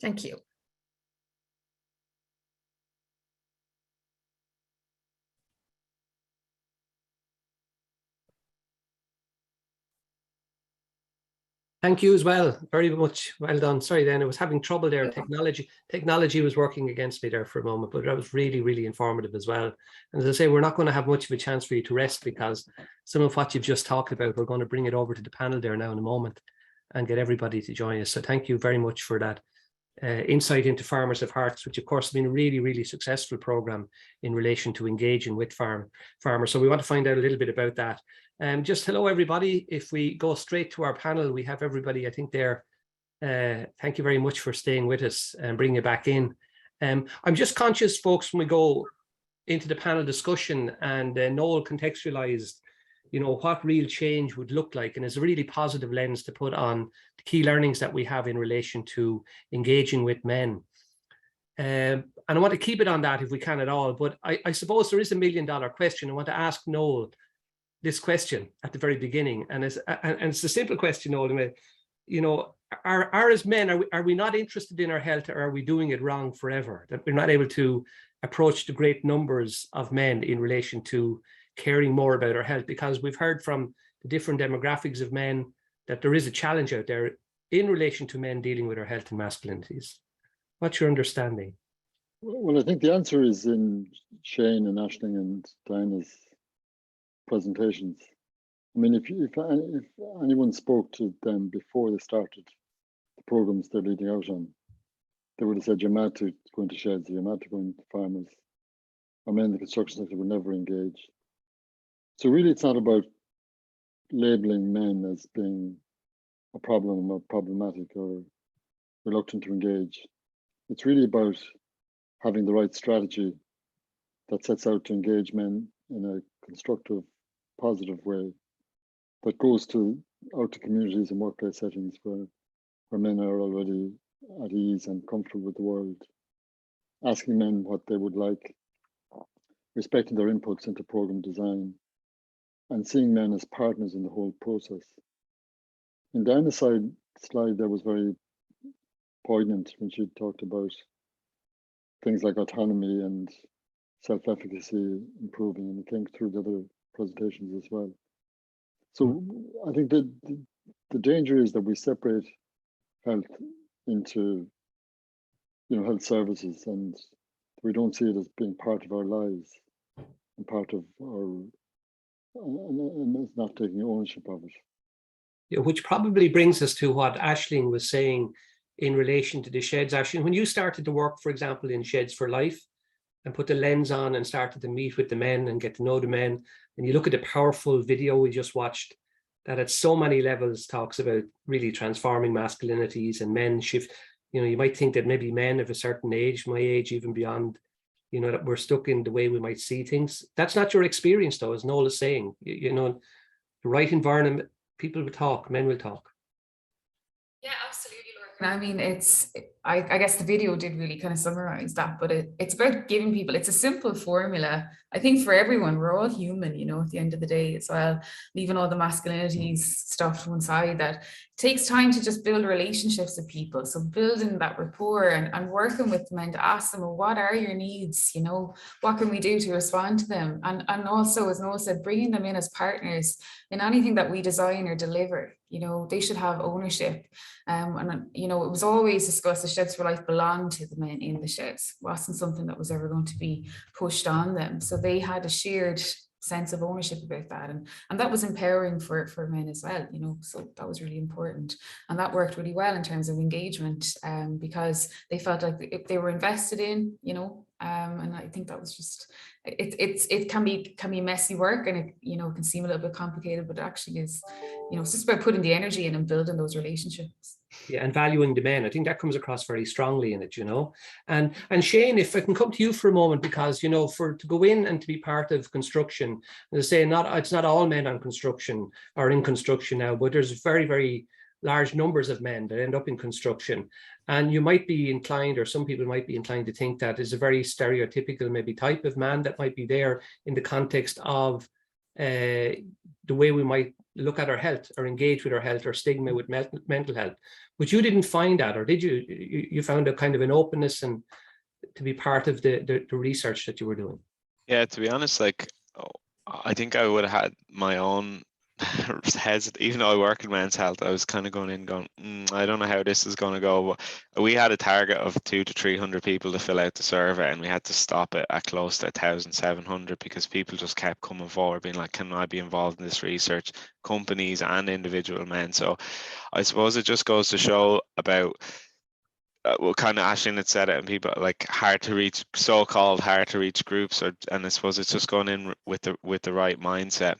Thank you. Thank you as well. Very much well done. Sorry, then I was having trouble there. Technology was working against me there for a moment, but that was really, really informative as well. And as I say, we're not going to have much of a chance for you to rest, because some of what you've just talked about, we're going to bring it over to the panel there now in a moment and get everybody to join us. So thank you very much for that insight into Farmers of Hearts, which of course has been a really, really successful program in relation to engaging with farmers. So we want to find out a little bit about that. Just hello, everybody. If we go straight to our panel, we have everybody, I think there. Thank you very much for staying with us and bringing it back in. I'm just conscious, folks, when we go into the panel discussion, and Noel contextualized, you know, what real change would look like, and it's a really positive lens to put on the key learnings that we have in relation to engaging with men. And I want to keep it on that if we can at all, but I suppose there is $1 million question. I want to ask Noel this question at the very beginning, and it's a simple question, Noel. You know, are as men, are we not interested in our health, or are we doing it wrong forever? That we're not able to approach the great numbers of men in relation to caring more about our health, because we've heard from the different demographics of men that there is a challenge out there in relation to men dealing with our health and masculinities. What's your understanding? Well, I think the answer is in Shane and Aisling and Diana's presentations. I mean, if anyone spoke to them before they started the programs they're leading out on, they would have said, you're mad to go into sheds, you're mad to go into farmers. Our men in the construction sector would never engage. So really, it's not about labeling men as being a problem or problematic or reluctant to engage. It's really about having the right strategy that sets out to engage men in a constructive, positive way that goes out to communities and workplace settings where men are already at ease and comfortable with the world, asking men what they would like, respecting their inputs into program design, and seeing men as partners in the whole process. In Diana's slide, that was very poignant when she talked about things like autonomy and self-efficacy improving, and it came through the other presentations as well. So I think that the danger is that we separate health into, you know, health services, and we don't see it as being part of our lives and part of our, and it's not taking ownership of it. Yeah, which probably brings us to what Aisling was saying in relation to the sheds. Aisling, when you started to work, for example, in Sheds for Life and put the lens on and started to meet with the men and get to know the men, and you look at the powerful video we just watched that at so many levels talks about really transforming masculinities and men shift. You know, you might think that maybe men of a certain age, my age, even beyond, you know, that we're stuck in the way we might see things. That's not your experience, though, as Noel is saying. You know, the right environment, people will talk, men will talk. Yeah, absolutely. I mean, I guess the video did really kind of summarize that, but it's about giving people, it's a simple formula, I think, for everyone. We're all human, you know, at the end of the day as well, leaving all the masculinities stuff to one side, that it takes time to just build relationships with people. So building that rapport and working with men to ask them, well, what are your needs? You know, what can we do to respond to them? And also, as Noel said, bringing them in as partners in anything that we design or deliver. You know, they should have ownership. And, you know, it was always discussed the Sheds for Life belonged to the men in the sheds. It wasn't something that was ever going to be pushed on them. So they had a shared sense of ownership about that. And that was empowering for men as well, you know, so that was really important. And that worked really well in terms of engagement, because they felt like if they were invested in, you know, and I think that was just, it can be messy work, and it, you know, can seem a little bit complicated, but it actually is, you know, it's just about putting the energy in and building those relationships. Yeah, and valuing the men. I think that comes across very strongly in it, you know. And Shane, if I can come to you for a moment, because, you know, to go in and to be part of construction, as I say, it's not all men on construction or in construction now, but there's very, very large numbers of men that end up in construction. And you might be inclined, or some people might be inclined to think that is a very stereotypical maybe type of man that might be there in the context of the way we might look at our health or engage with our health, or stigma with mental health. But you didn't find that, or did you? You found a kind of an openness and to be part of the research that you were doing. Yeah, to be honest, like, I think I would have had my own hesitant, even though I work in men's health. I was kind of going, I don't know how this is going to go. But we had a target of 200 to 300 people to fill out the survey, and we had to stop it at close to 1,700 because people just kept coming forward being like, can I be involved in this research, companies and individual men? So I suppose it just goes to show about well, kind of Aisling had said it, and people like hard to reach, so-called hard to reach groups, and I suppose it's just going in with the right mindset.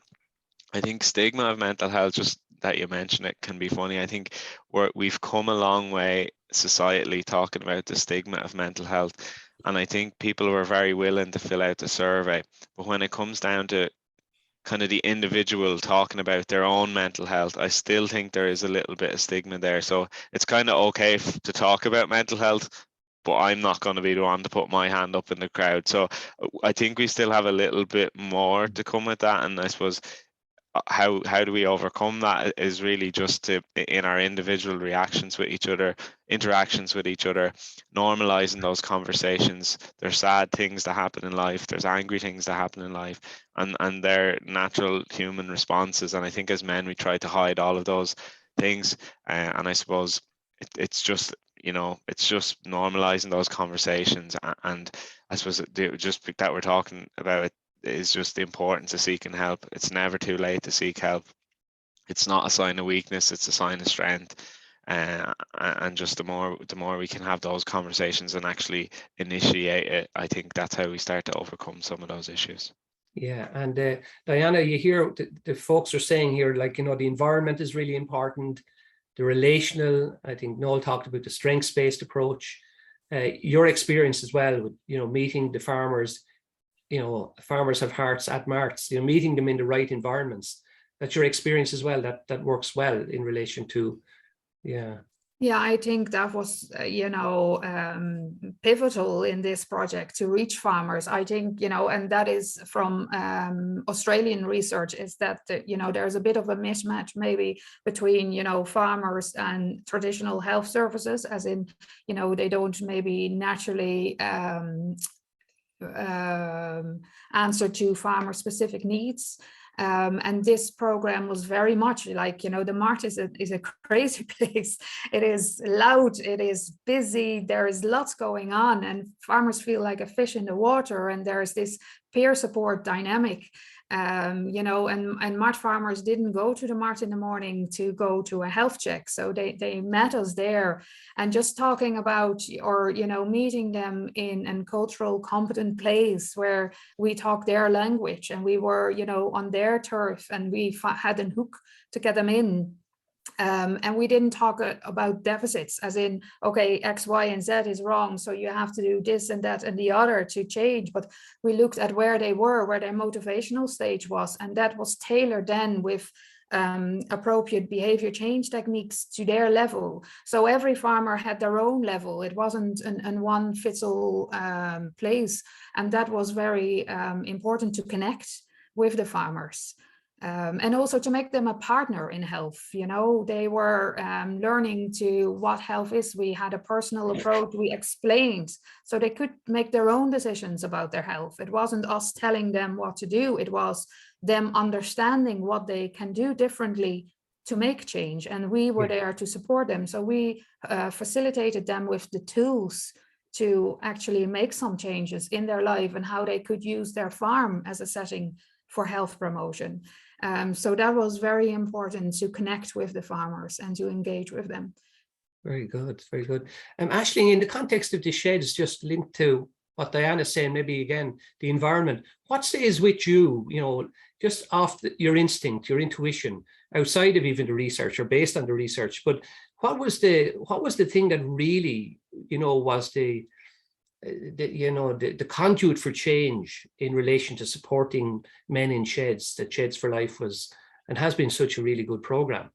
I think stigma of mental health, just that you mentioned it, can be funny. I think we've come a long way societally talking about the stigma of mental health. And I think people were very willing to fill out the survey. But when it comes down to kind of the individual talking about their own mental health, I still think there is a little bit of stigma there. So it's kind of okay to talk about mental health, but I'm not going to be the one to put my hand up in the crowd. So I think we still have a little bit more to come with that. And I suppose how do we overcome that is really just to, in our individual reactions with each other, interactions with each other, normalizing those conversations. There's sad things that happen in life, there's angry things that happen in life, and they're natural human responses. And I think as men we try to hide all of those things, and I suppose it's just, you know, it's just normalizing those conversations. And I suppose just that we're talking about it is just the importance of seeking help. It's never too late to seek help. It's not a sign of weakness, it's a sign of strength. And just the more we can have those conversations and actually initiate it, I think that's how we start to overcome some of those issues. Yeah, and Diana, you hear the folks are saying here, like, you know, the environment is really important, the relational. I think Noel talked about the strengths-based approach. Your experience as well with, you know, meeting the farmers. You know, farmers have hearts at marts, you know, meeting them in the right environments. That's your experience as well, that works well in relation to, yeah. Yeah, I think that was, you know, pivotal in this project to reach farmers. I think, you know, and that is from Australian research, is that, you know, there's a bit of a mismatch maybe between, you know, farmers and traditional health services, as in, you know, they don't maybe naturally answer to farmer specific needs. And this program was very much like, you know, the Mart is a crazy place. It is loud, it is busy, there is lots going on, and farmers feel like a fish in the water, and there's this peer support dynamic. You know, and Mart farmers didn't go to the Mart in the morning to go to a health check. So they met us there, and just talking about, or, you know, meeting them in a cultural competent place where we talk their language and we were, you know, on their turf, and we had a hook to get them in. And we didn't talk about deficits, as in, okay, X, Y, and Z is wrong, so you have to do this and that and the other to change. But we looked at where they were, where their motivational stage was, and that was tailored then with appropriate behavior change techniques to their level. So every farmer had their own level. It wasn't an one fits all place, and that was very important to connect with the farmers. And also to make them a partner in health. You know, they were learning to what health is. We had a personal approach. We explained so they could make their own decisions about their health. It wasn't us telling them what to do. It was them understanding what they can do differently to make change. And we were there to support them. So we facilitated them with the tools to actually make some changes in their life and how they could use their farm as a setting for health promotion. So that was very important, to connect with the farmers and to engage with them. Very good, very good. Ashley, in the context of the sheds, just linked to what Diana's saying, maybe again, the environment, what stays with you, you know, just off your instinct, your intuition, outside of even the research or based on the research, but what was the thing that really, you know, was the conduit for change in relation to supporting men in sheds, that Sheds for Life was and has been such a really good program?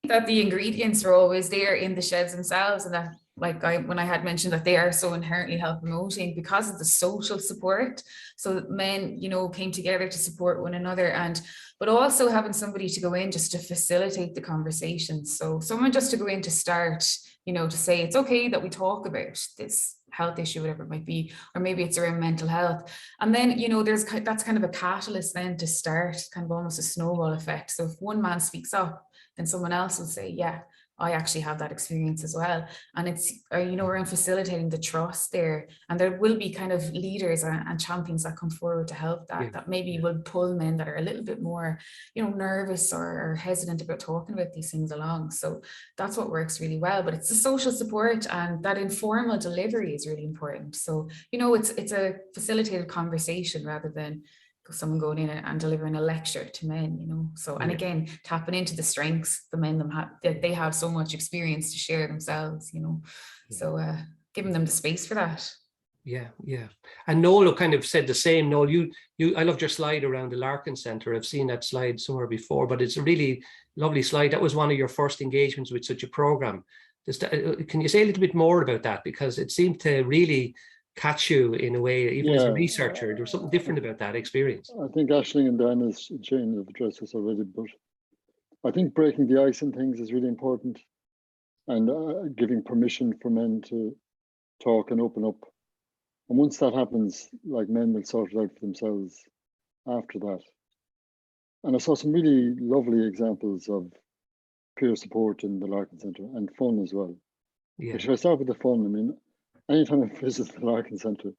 That the ingredients are always there in the sheds themselves, and that, like when I had mentioned that they are so inherently health promoting because of the social support. So that men, you know, came together to support one another, but also having somebody to go in just to facilitate the conversation. So someone just to go in to start, you know, to say it's okay that we talk about this health issue, whatever it might be, or maybe it's around mental health. And then, you know, that's kind of a catalyst then to start kind of almost a snowball effect. So if one man speaks up, then someone else will say, yeah, I actually have that experience as well. And it's, you know, around facilitating the trust there. And there will be kind of leaders and champions that come forward to help that maybe will pull men that are a little bit more, you know, nervous or hesitant about talking about these things along. So that's what works really well. But it's the social support, and that informal delivery is really important. So, you know, it's a facilitated conversation rather than someone going in and delivering a lecture to men, you know. So, and again, tapping into the strengths the men have, that they have so much experience to share themselves, you know. So giving them the space for that. Yeah, yeah. And Noel kind of said the same. Noel, I loved your slide around the Larkin Centre. I've seen that slide somewhere before, but it's a really lovely slide. That was one of your first engagements with such a program. Can you say a little bit more about that? Because it seemed to really catch you in a way, even as a researcher. There was something different about that experience. I think Aisling and Diana's chain have addressed this already, but I think breaking the ice and things is really important, and giving permission for men to talk and open up. And once that happens, like, men will sort it out for themselves after that. And I saw some really lovely examples of peer support in the Larkin Centre, and fun as well. But should I start with the fun? I mean, anytime I visit the Larkin Centre,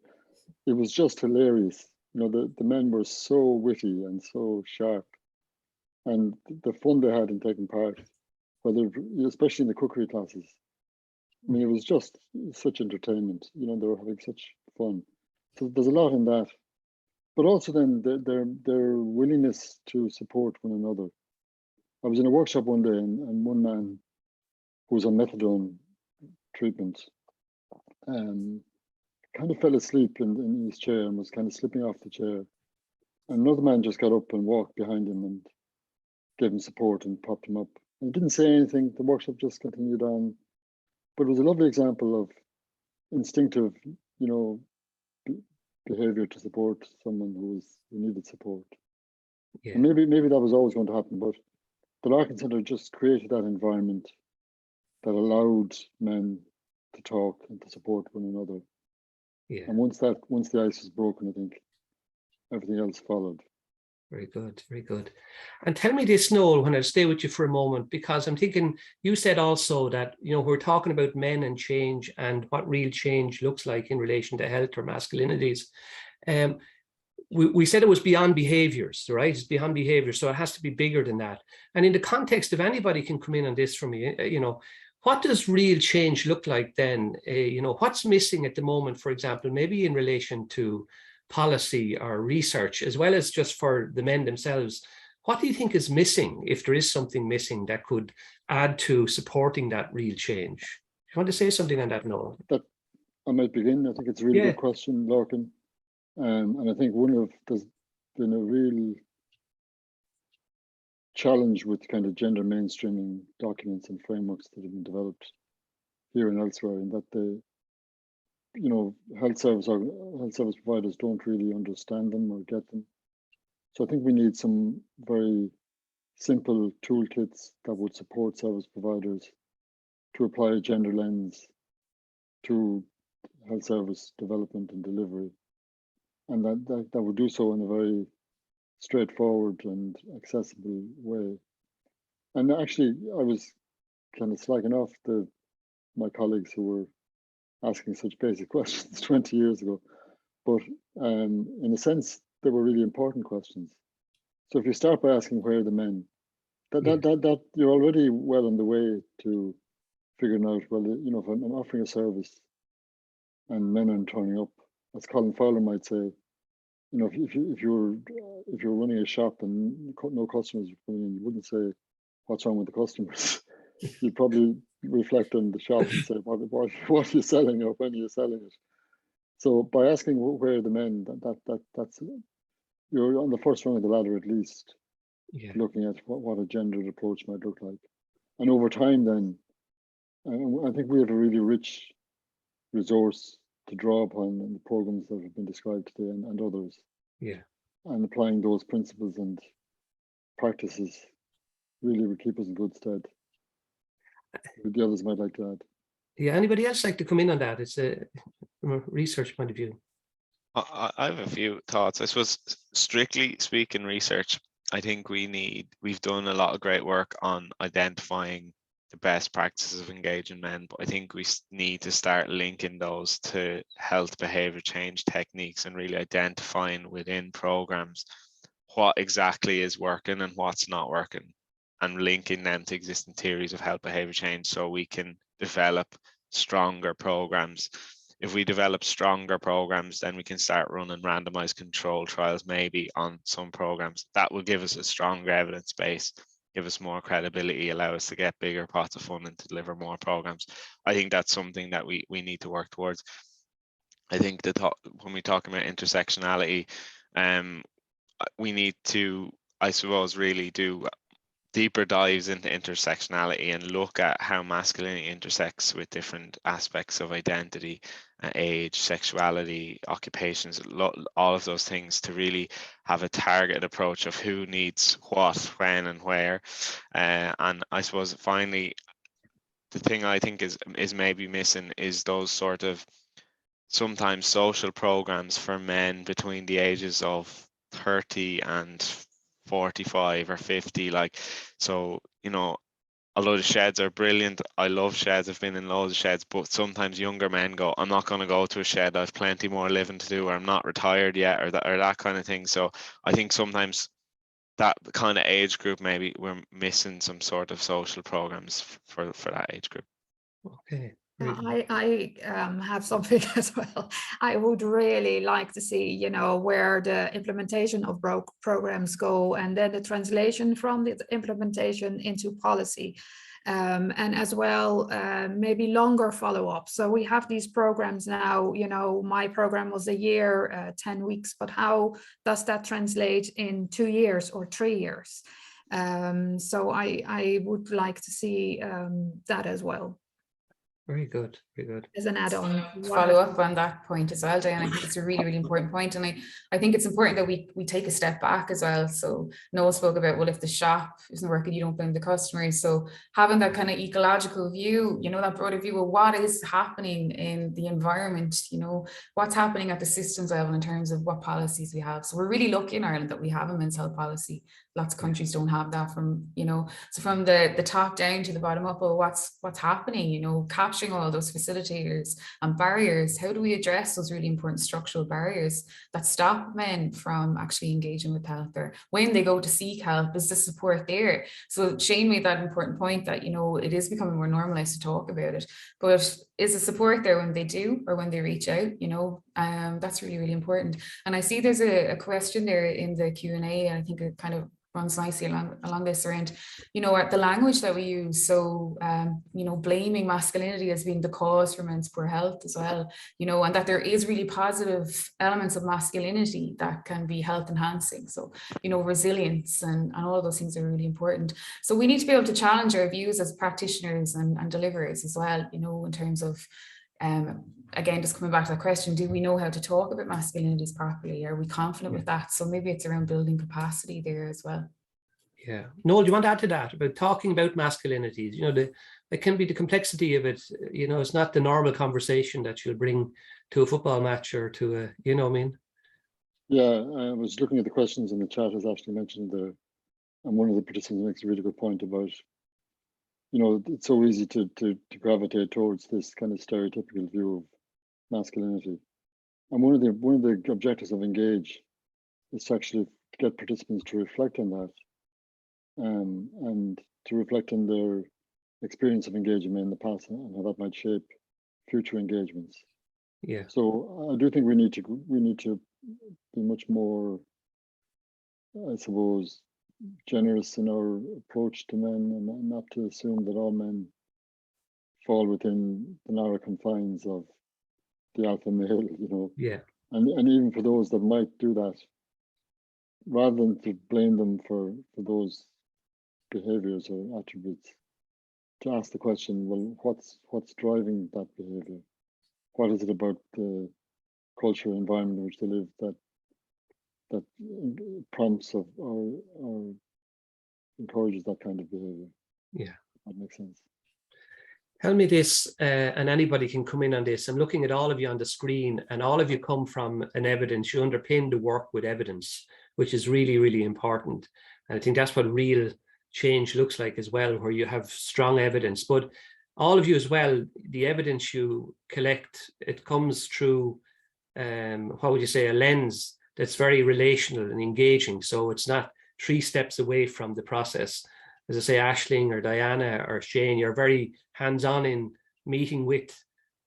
it was just hilarious. You know, the men were so witty and so sharp, and the fun they had in taking part, whether, especially in the cookery classes. I mean, it was just such entertainment. You know, they were having such fun. So there's a lot in that, but also then their willingness to support one another. I was in a workshop one day, and one man who was on methadone treatment kind of fell asleep in his chair and was kind of slipping off the chair. And another man just got up and walked behind him and gave him support and propped him up. And he didn't say anything. The workshop just continued on. But it was a lovely example of instinctive, you know, behavior to support someone who needed support. Yeah. And maybe that was always going to happen, but the Larkin Centre just created that environment that allowed men to talk and to support one another. Yeah. And once the ice was broken, I think everything else followed. Very good, very good. And tell me this, Noel, when I stay with you for a moment, because I'm thinking, you said also that, you know, we're talking about men and change and what real change looks like in relation to health or masculinities. We said it was beyond behaviors, right? It's beyond behavior, so it has to be bigger than that. And in the context of anybody can come in on this for me, you know, what does real change look like then? You know, what's missing at the moment, for example, maybe in relation to policy or research, as well as just for the men themselves? What do you think is missing, if there is something missing that could add to supporting that real change? Do you want to say something on that, Noel? That I might begin. I think it's a really good question, Larkin. And I think there's been a real challenge with kind of gender mainstreaming documents and frameworks that have been developed here and elsewhere, in that the, you know, health service providers don't really understand them or get them. So I think we need some very simple toolkits that would support service providers to apply a gender lens to health service development and delivery, and that would do so in a very straightforward and accessible way. And actually, I was kind of slacking off my colleagues who were asking such basic questions 20 years ago, but in a sense, they were really important questions. So if you start by asking where are the men, that you're already well on the way to figuring out, well, you know, if I'm offering a service and men aren't turning up, as Colin Fowler might say, you know, if you're running a shop and no customers are coming in, you wouldn't say what's wrong with the customers. You'd probably reflect on the shop and say what are you selling, or when are you selling it. So by asking where are the men, that's you're on the first rung of the ladder, at least, looking at what a gendered approach might look like. And over time, then, I think we have a really rich resource to draw upon in the programs that have been described today, and others. Yeah. And applying those principles and practices really would keep us in good stead. The others might like to add. Yeah, anybody else like to come in on that? It's from a research point of view. I have a few thoughts. I suppose, strictly speaking, research, I think we've done a lot of great work on identifying the best practices of engaging men, but I think we need to start linking those to health behavior change techniques and really identifying within programs what exactly is working and what's not working, and linking them to existing theories of health behavior change so we can develop stronger programs if we develop stronger programs, then we can start running randomized controlled trials maybe on some programs. That will give us a stronger evidence base, give us more credibility, allow us to get bigger pots of funding to deliver more programs. I think that's something that we need to work towards. I think when we talk about intersectionality, we need to, I suppose, really do deeper dives into intersectionality and look at how masculinity intersects with different aspects of identity, age, sexuality, occupations, all of those things, to really have a targeted approach of who needs what, when and where. And I suppose finally, the thing I think is maybe missing is those sort of sometimes social programs for men between the ages of 30 and 45 or 50. Like, so, you know, although the sheds are brilliant, I love sheds, I've been in loads of sheds, but sometimes younger men go, I'm not going to go to a shed, I've plenty more living to do, or I'm not retired yet, or that kind of thing. So I think sometimes that kind of age group, maybe we're missing some sort of social programs for that age group. Okay. I have something as well. I would really like to see, you know, where the implementation of programs go, and then the translation from the implementation into policy. And as well, maybe longer follow-up. So we have these programs now, you know, my program was a year, 10 weeks, but how does that translate in 2 years or 3 years? So I would like to see that as well. Very good, very good. As an add-on. Follow up on that point as well, Diane. I think it's a really, really important point. And I think it's important that we take a step back as well. So Noel spoke about, well, if the shop isn't working, you don't blame the customers. So having that kind of ecological view, you know, that broader view of what is happening in the environment, you know, what's happening at the systems level in terms of what policies we have. So we're really lucky in Ireland that we have a men's health policy. Lots of countries don't have that, from, you know, so from the top down to the bottom up, well, what's happening, you know, capturing all those facilitators and barriers. How do we address those really important structural barriers that stop men from actually engaging with health, or when they go to seek help, is the support there? So Shane made that important point that, you know, it is becoming more normalized to talk about it, but is the support there when they do, or when they reach out? You know, that's really, really important. And I see there's a question there in the Q&A, and I think it kind of runs nicely along this around, you know, the language that we use. So, you know, blaming masculinity as being the cause for men's poor health as well, you know, and that there is really positive elements of masculinity that can be health enhancing. So, you know, resilience and all of those things are really important. So we need to be able to challenge our views as practitioners and deliverers as well, you know, in terms of, again, just coming back to that question, do we know how to talk about masculinities properly? Are we confident with that? So maybe it's around building capacity there as well. Yeah. Noel, do you want to add to that about talking about masculinities? You know, it can be the complexity of it. You know, it's not the normal conversation that you'll bring to a football match or to a, you know what I mean? Yeah, I was looking at the questions in the chat, as Ashley mentioned, and one of the participants makes a really good point about, you know, it's so easy to gravitate towards this kind of stereotypical view of masculinity. And one of the objectives of Engage is to actually get participants to reflect on that, and to reflect on their experience of engaging in the past and how that might shape future engagements. Yeah. So I do think we need to be much more, I suppose, generous in our approach to men, and not to assume that all men fall within the narrow confines of the alpha male, you know. Yeah. And even for those that might do that, rather than to blame them for those behaviors or attributes, to ask the question, well, what's driving that behavior? What is it about the culture and environment in which they live that prompts or encourages that kind of behavior? Yeah, that makes sense. Tell me this, and anybody can come in on this. I'm looking at all of you on the screen, and all of you come from an evidence. You underpin the work with evidence, which is really, really important. And I think that's what real change looks like as well, where you have strong evidence. But all of you as well, the evidence you collect, it comes through, what would you say, a lens that's very relational and engaging. So it's not 3 steps away from the process. As I say, Aisling or Diana or Shane, you're very hands-on in meeting with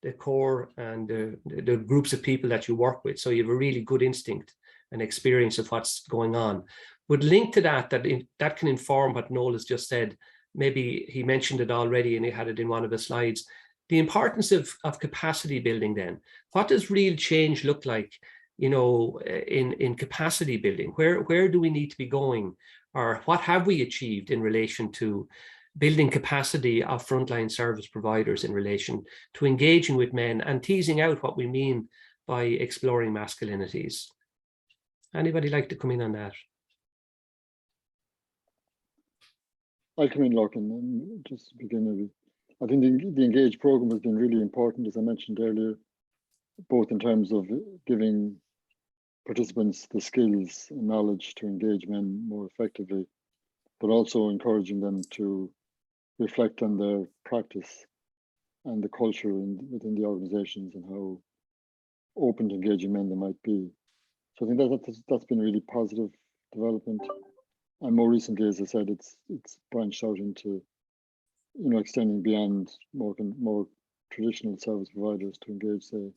the core and the groups of people that you work with. So you have a really good instinct and experience of what's going on. But linked to that, that can inform what Noel has just said. Maybe he mentioned it already and he had it in one of the slides. The importance of capacity building then. What does real change look like, you know, in capacity building? Where do we need to be going? Or what have we achieved in relation to building capacity of frontline service providers in relation to engaging with men and teasing out what we mean by exploring masculinities? Anybody like to come in on that? I'll come in, Larkin, and just begin maybe. I think the Engage program has been really important, as I mentioned earlier, both in terms of giving participants the skills and knowledge to engage men more effectively, but also encouraging them to reflect on their practice and the culture within the organizations and how open to engaging men they might be. So I think that's been a really positive development. And more recently, as I said, it's branched out into, you know, extending beyond more traditional service providers to engage, say,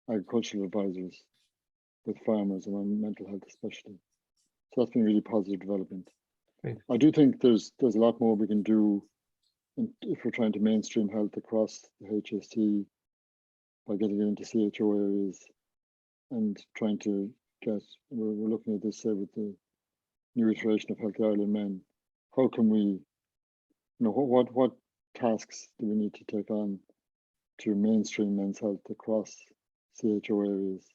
agricultural advisors with farmers around mental health especially. So that's been really positive development. Right. I do think there's a lot more we can do if we're trying to mainstream health across the HST by getting it into CHO areas and trying to get, we're looking at this, say, with the new iteration of Healthy Ireland Men. How can we, you know, what tasks do we need to take on to mainstream men's health across CHO areas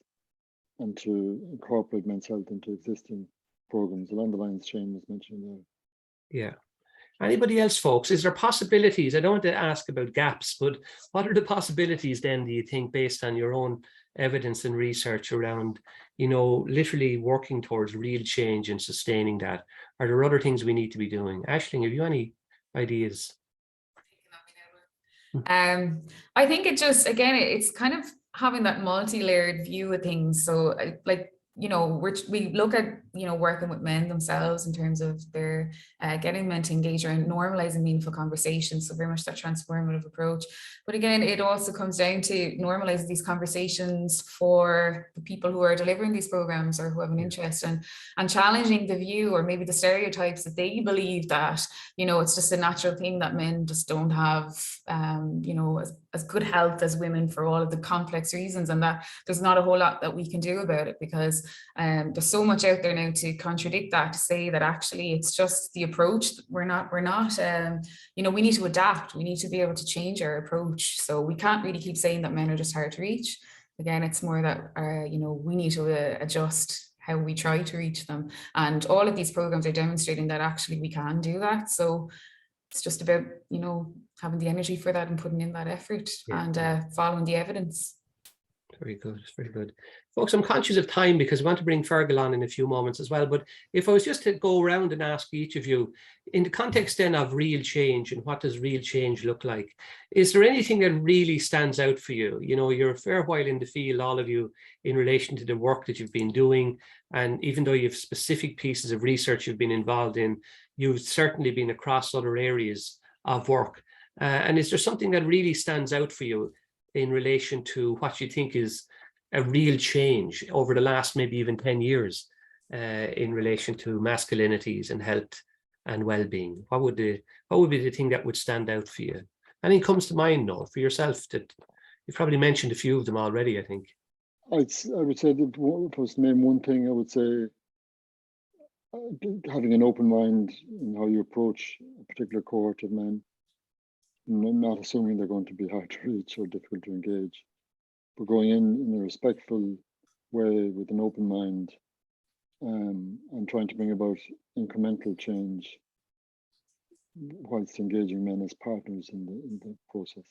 and to incorporate men's health into existing programs along the lines Shane was mentioning there? Yeah. Anybody else, folks? Is there possibilities? I don't want to ask about gaps, but what are the possibilities then, do you think, based on your own evidence and research around, you know, literally working towards real change and sustaining that? Are there other things we need to be doing? Aisling, have you any ideas? I think it just, again, it's kind of having that multi-layered view of things. So like, you know, we look at, you know, working with men themselves in terms of their getting men to engage and normalizing meaningful conversations. So very much that transformative approach. But again, it also comes down to normalizing these conversations for the people who are delivering these programs or who have an interest and challenging the view or maybe the stereotypes that they believe that, you know, it's just a natural thing that men just don't have, you know, as good health as women for all of the complex reasons, and that there's not a whole lot that we can do about it because there's so much out there now to contradict that, to say that actually it's just the approach. We're not, you know, we need to adapt. We need to be able to change our approach. So we can't really keep saying that men are just hard to reach. Again, it's more that, you know, we need to adjust how we try to reach them. And all of these programs are demonstrating that actually we can do that. So it's just about, you know, having the energy for that and putting in that effort and following the evidence. Very good, very good. Folks, I'm conscious of time because I want to bring Fergal on in a few moments as well. But if I was just to go around and ask each of you, in the context then of real change and what does real change look like, is there anything that really stands out for you? You know, you're a fair while in the field, all of you, in relation to the work that you've been doing. And even though you have specific pieces of research you've been involved in, you've certainly been across other areas of work. And is there something that really stands out for you in relation to what you think is a real change over the last maybe even 10 years in relation to masculinities and health and well-being? What would be the thing that would stand out for you? Anything comes to mind, Noel, for yourself? That you've probably mentioned a few of them already, I think. I would say that if I was to name one thing, I would say having an open mind in how you approach a particular cohort of men, not assuming they're going to be hard to reach or difficult to engage, but going in a respectful way with an open mind and trying to bring about incremental change whilst engaging men as partners in the process.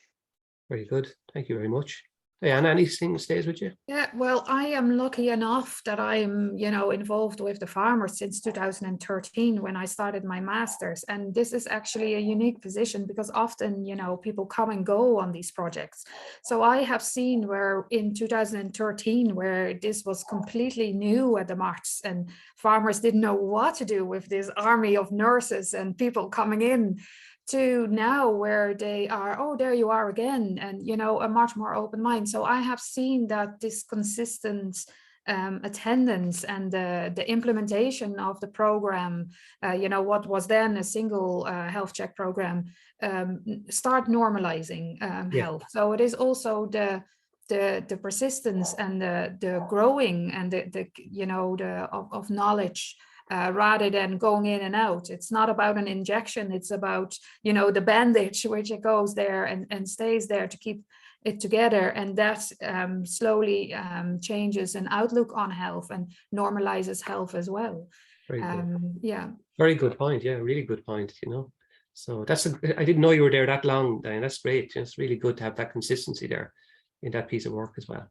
Very good. Thank you very much. Diana, anything stays with you? Yeah, well, I am lucky enough that I'm, you know, involved with the farmers since 2013 when I started my master's. And this is actually a unique position because often, you know, people come and go on these projects. So I have seen where in 2013, where this was completely new at the marts and farmers didn't know what to do with this army of nurses and people coming in to now where they are, oh, there you are again, and a much more open mind. So I have seen that this consistent attendance and the implementation of the program, what was then a single health check program, start normalizing health. So it is also the persistence and the growing and the of knowledge, rather than going in and out. It's not about an injection, it's about the bandage, which it goes there and stays there to keep it together, and that slowly changes an outlook on health and normalizes health as well. Very good. Yeah, very good point. Yeah, really good point. So I didn't know you were there that long, Diane. That's great. It's really good to have that consistency there in that piece of work as well.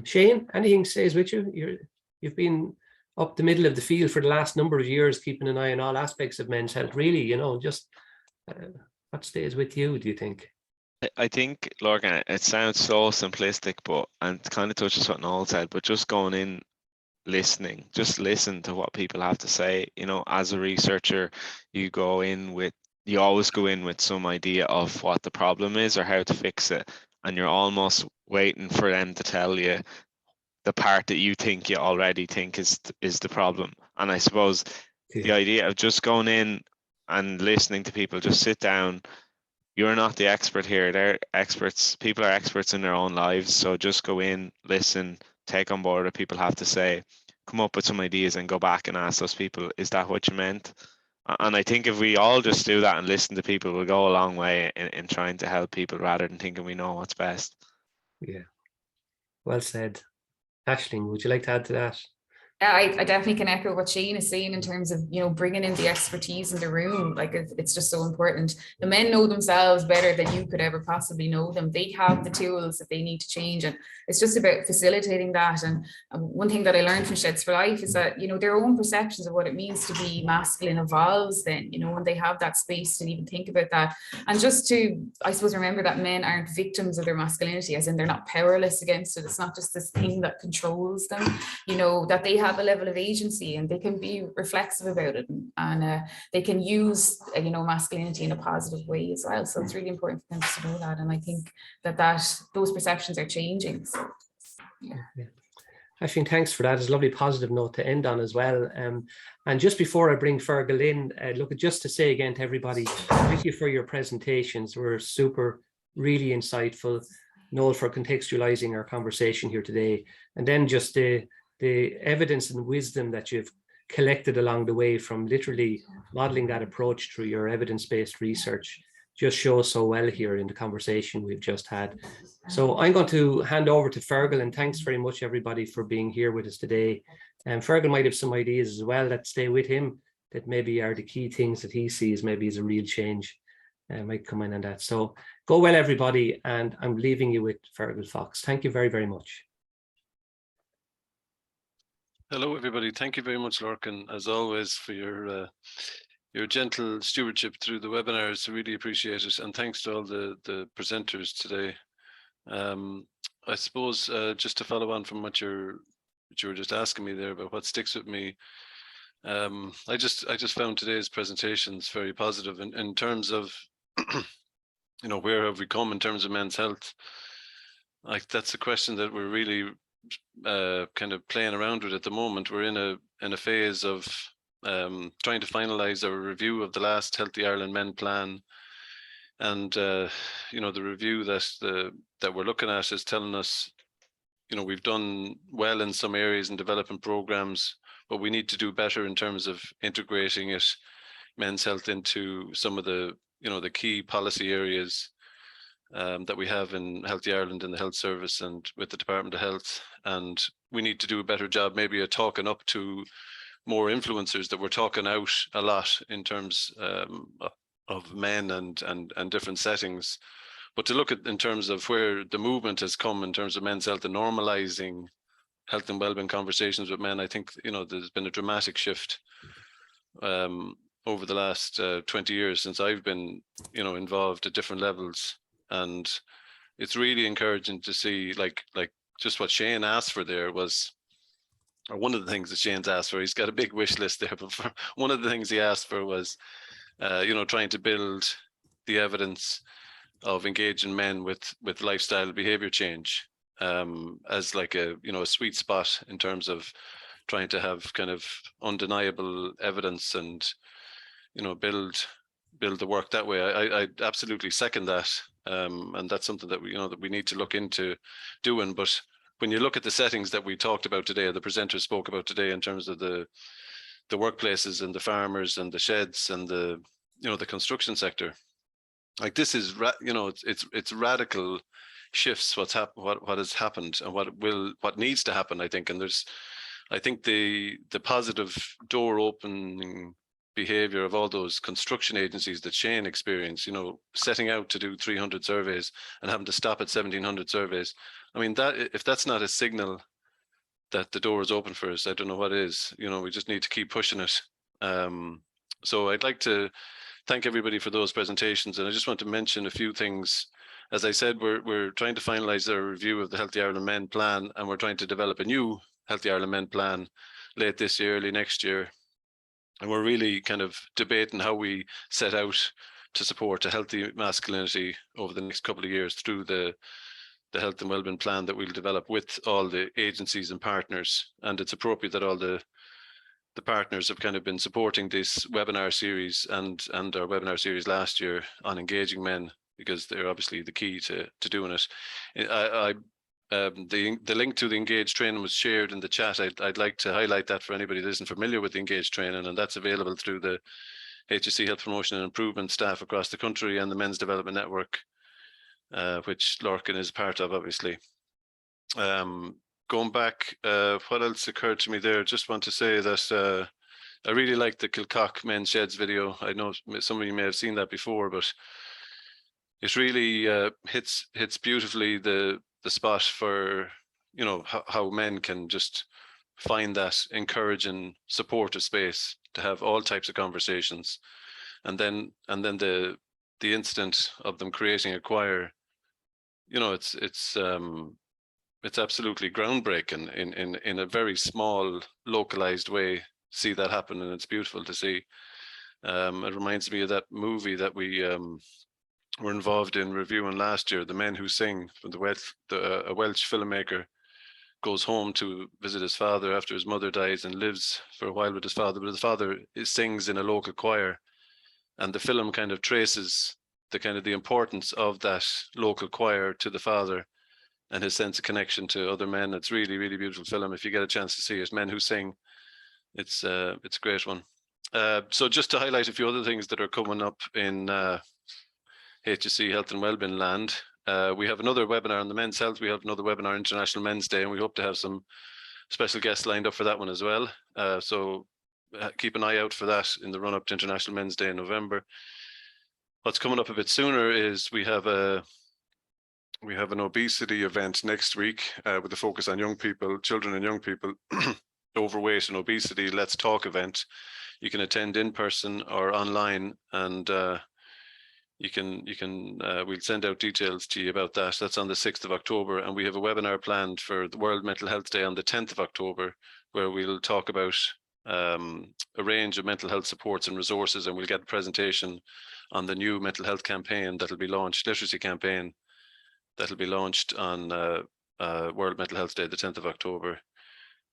Shane, anything stays with you? You've been up the middle of the field for the last number of years, keeping an eye on all aspects of men's health. Really, just what stays with you, do you think? I think, Lorcan, it sounds so simplistic, and it kind of touches what Noel said, but just going in, listening, just listen to what people have to say. As a researcher, you always go in with some idea of what the problem is or how to fix it, and you're almost waiting for them to tell you the part that you already think is the problem. And I suppose the idea of just going in and listening to people, just sit down. You're not the expert here. They're experts. People are experts in their own lives. So just go in, listen, take on board what people have to say, come up with some ideas and go back and ask those people, is that what you meant? And I think if we all just do that and listen to people, we'll go a long way in trying to help people rather than thinking we know what's best. Yeah, well said. Aisling, would you like to add to that? I definitely can echo what Shane is saying in terms of, bringing in the expertise in the room. Like it's just so important. The men know themselves better than you could ever possibly know them. They have the tools that they need to change. And it's just about facilitating that. And one thing that I learned from Sheds for Life is that, their own perceptions of what it means to be masculine evolves then, when they have that space to even think about that. And just to, I suppose, remember that men aren't victims of their masculinity, as in they're not powerless against it. It's not just this thing that controls them, that they have a level of agency and they can be reflexive about it, and they can use masculinity in a positive way as well. So it's really important for them to know that, and I think that those perceptions are changing. So yeah. Aisling, thanks for that. It's a lovely positive note to end on as well. And just before I bring Fergal in, just to say again to everybody, thank you for your presentations. We're super, really insightful. Noel, for contextualizing our conversation here today, and then just the evidence and wisdom that you've collected along the way from literally modeling that approach through your evidence-based research just shows so well here in the conversation we've just had. So I'm going to hand over to Fergal, and thanks very much everybody for being here with us today. And Fergal might have some ideas as well that stay with him that maybe are the key things that he sees maybe as a real change. Might come in on that. So go well everybody, and I'm leaving you with Fergal Fox. Thank you very, very much. Hello, everybody. Thank you very much, Lorcan, as always, for your gentle stewardship through the webinars. I really appreciate it. And thanks to all the presenters today. I suppose just to follow on from what you were just asking me there about what sticks with me, I just found today's presentations very positive in terms of, where have we come in terms of men's health? Like that's a question that we're really kind of playing around with at the moment. We're in a phase of trying to finalize our review of the last Healthy Ireland Men plan, and the review that we're looking at is telling us, we've done well in some areas in developing programs, but we need to do better in terms of integrating men's health into some of the the key policy areas that we have in Healthy Ireland and the Health Service and with the Department of Health. And we need to do a better job maybe of talking up to more influencers that we're talking out a lot in terms of men and different settings. But to look at in terms of where the movement has come in terms of men's health and normalizing health and wellbeing conversations with men, I think there's been a dramatic shift over the last 20 years since I've been involved at different levels. And it's really encouraging to see like just what Shane asked for there was, or one of the things that Shane's asked for, he's got a big wish list there, but one of the things he asked for was trying to build the evidence of engaging men with lifestyle behavior change as like a sweet spot in terms of trying to have kind of undeniable evidence and build the work that way. I absolutely second that, and that's something that we need to look into doing. But when you look at the settings that we talked about today, the presenters spoke about today, in terms of the workplaces and the farmers and the sheds and the construction sector, like this is it's radical shifts what has happened and what needs to happen, I think. And I think the positive door opening behavior of all those construction agencies that Shane experienced, setting out to do 300 surveys and having to stop at 1,700 surveys. I mean, that if that's not a signal that the door is open for us, I don't know what is. We just need to keep pushing it. So I'd like to thank everybody for those presentations, and I just want to mention a few things. As I said, we're trying to finalize our review of the Healthy Ireland Men plan, and we're trying to develop a new Healthy Ireland Men plan late this year, early next year. And we're really kind of debating how we set out to support a healthy masculinity over the next couple of years through the health and wellbeing plan that we'll develop with all the agencies and partners. And it's appropriate that all the partners have kind of been supporting this webinar series and our webinar series last year on engaging men, because they're obviously the key to doing it. The link to the Engage training was shared in the chat. I'd like to highlight that for anybody that isn't familiar with the Engage training, and that's available through the HSE Health Promotion and Improvement staff across the country and the Men's Development Network, which Lorcan is part of, obviously. Going back, what else occurred to me there? Just want to say that I really like the Kilcock Men's Sheds video. I know some of you may have seen that before, but it really hits beautifully the spot for how men can just find that encouraging, supportive space to have all types of conversations, and then the incident of them creating a choir, it's absolutely groundbreaking in a very small, localized way. See that happen, and it's beautiful to see. It reminds me of that movie that we were involved in reviewing last year, The Men Who Sing, from a Welsh filmmaker goes home to visit his father after his mother dies and lives for a while with his father, but his father sings in a local choir, and the film kind of traces the importance of that local choir to the father and his sense of connection to other men. It's really, really beautiful film. If you get a chance to see it, Men Who Sing, it's a great one. So just to highlight a few other things that are coming up in HSE Health and Wellbeing land. We have another webinar on the men's health. We have another webinar, International Men's Day, and we hope to have some special guests lined up for that one as well. So keep an eye out for that in the run up to International Men's Day in November. What's coming up a bit sooner is we have an obesity event next week with a focus on young people, children and young people, overweight and obesity. Let's Talk event. You can attend in person or online, and we'll send out details to you about that. That's on the 6th of October, and we have a webinar planned for the World Mental Health Day on the 10th of October, where we'll talk about a range of mental health supports and resources, and we'll get a presentation on the new mental health campaign that'll be launched, literacy campaign that'll be launched on World Mental Health Day, the 10th of October.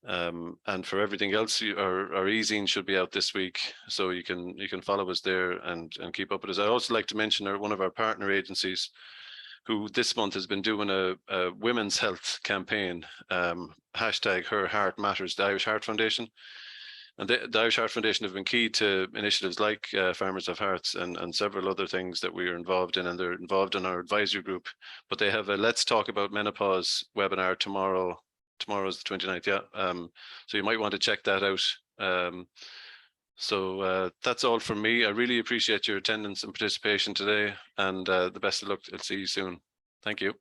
And for everything else, our e-zine should be out this week, so you can follow us there and keep up with us. I also like to mention one of our partner agencies, who this month has been doing a women's health campaign, hashtag Her Heart Matters, the Irish Heart Foundation. And the Irish Heart Foundation have been key to initiatives like Farmers of Hearts and several other things that we are involved in, and they're involved in our advisory group. But they have a Let's Talk About Menopause webinar tomorrow. Tomorrow's the 29th, yeah. So you might want to check that out. So that's all from me. I really appreciate your attendance and participation today, and the best of luck. I'll see you soon. Thank you.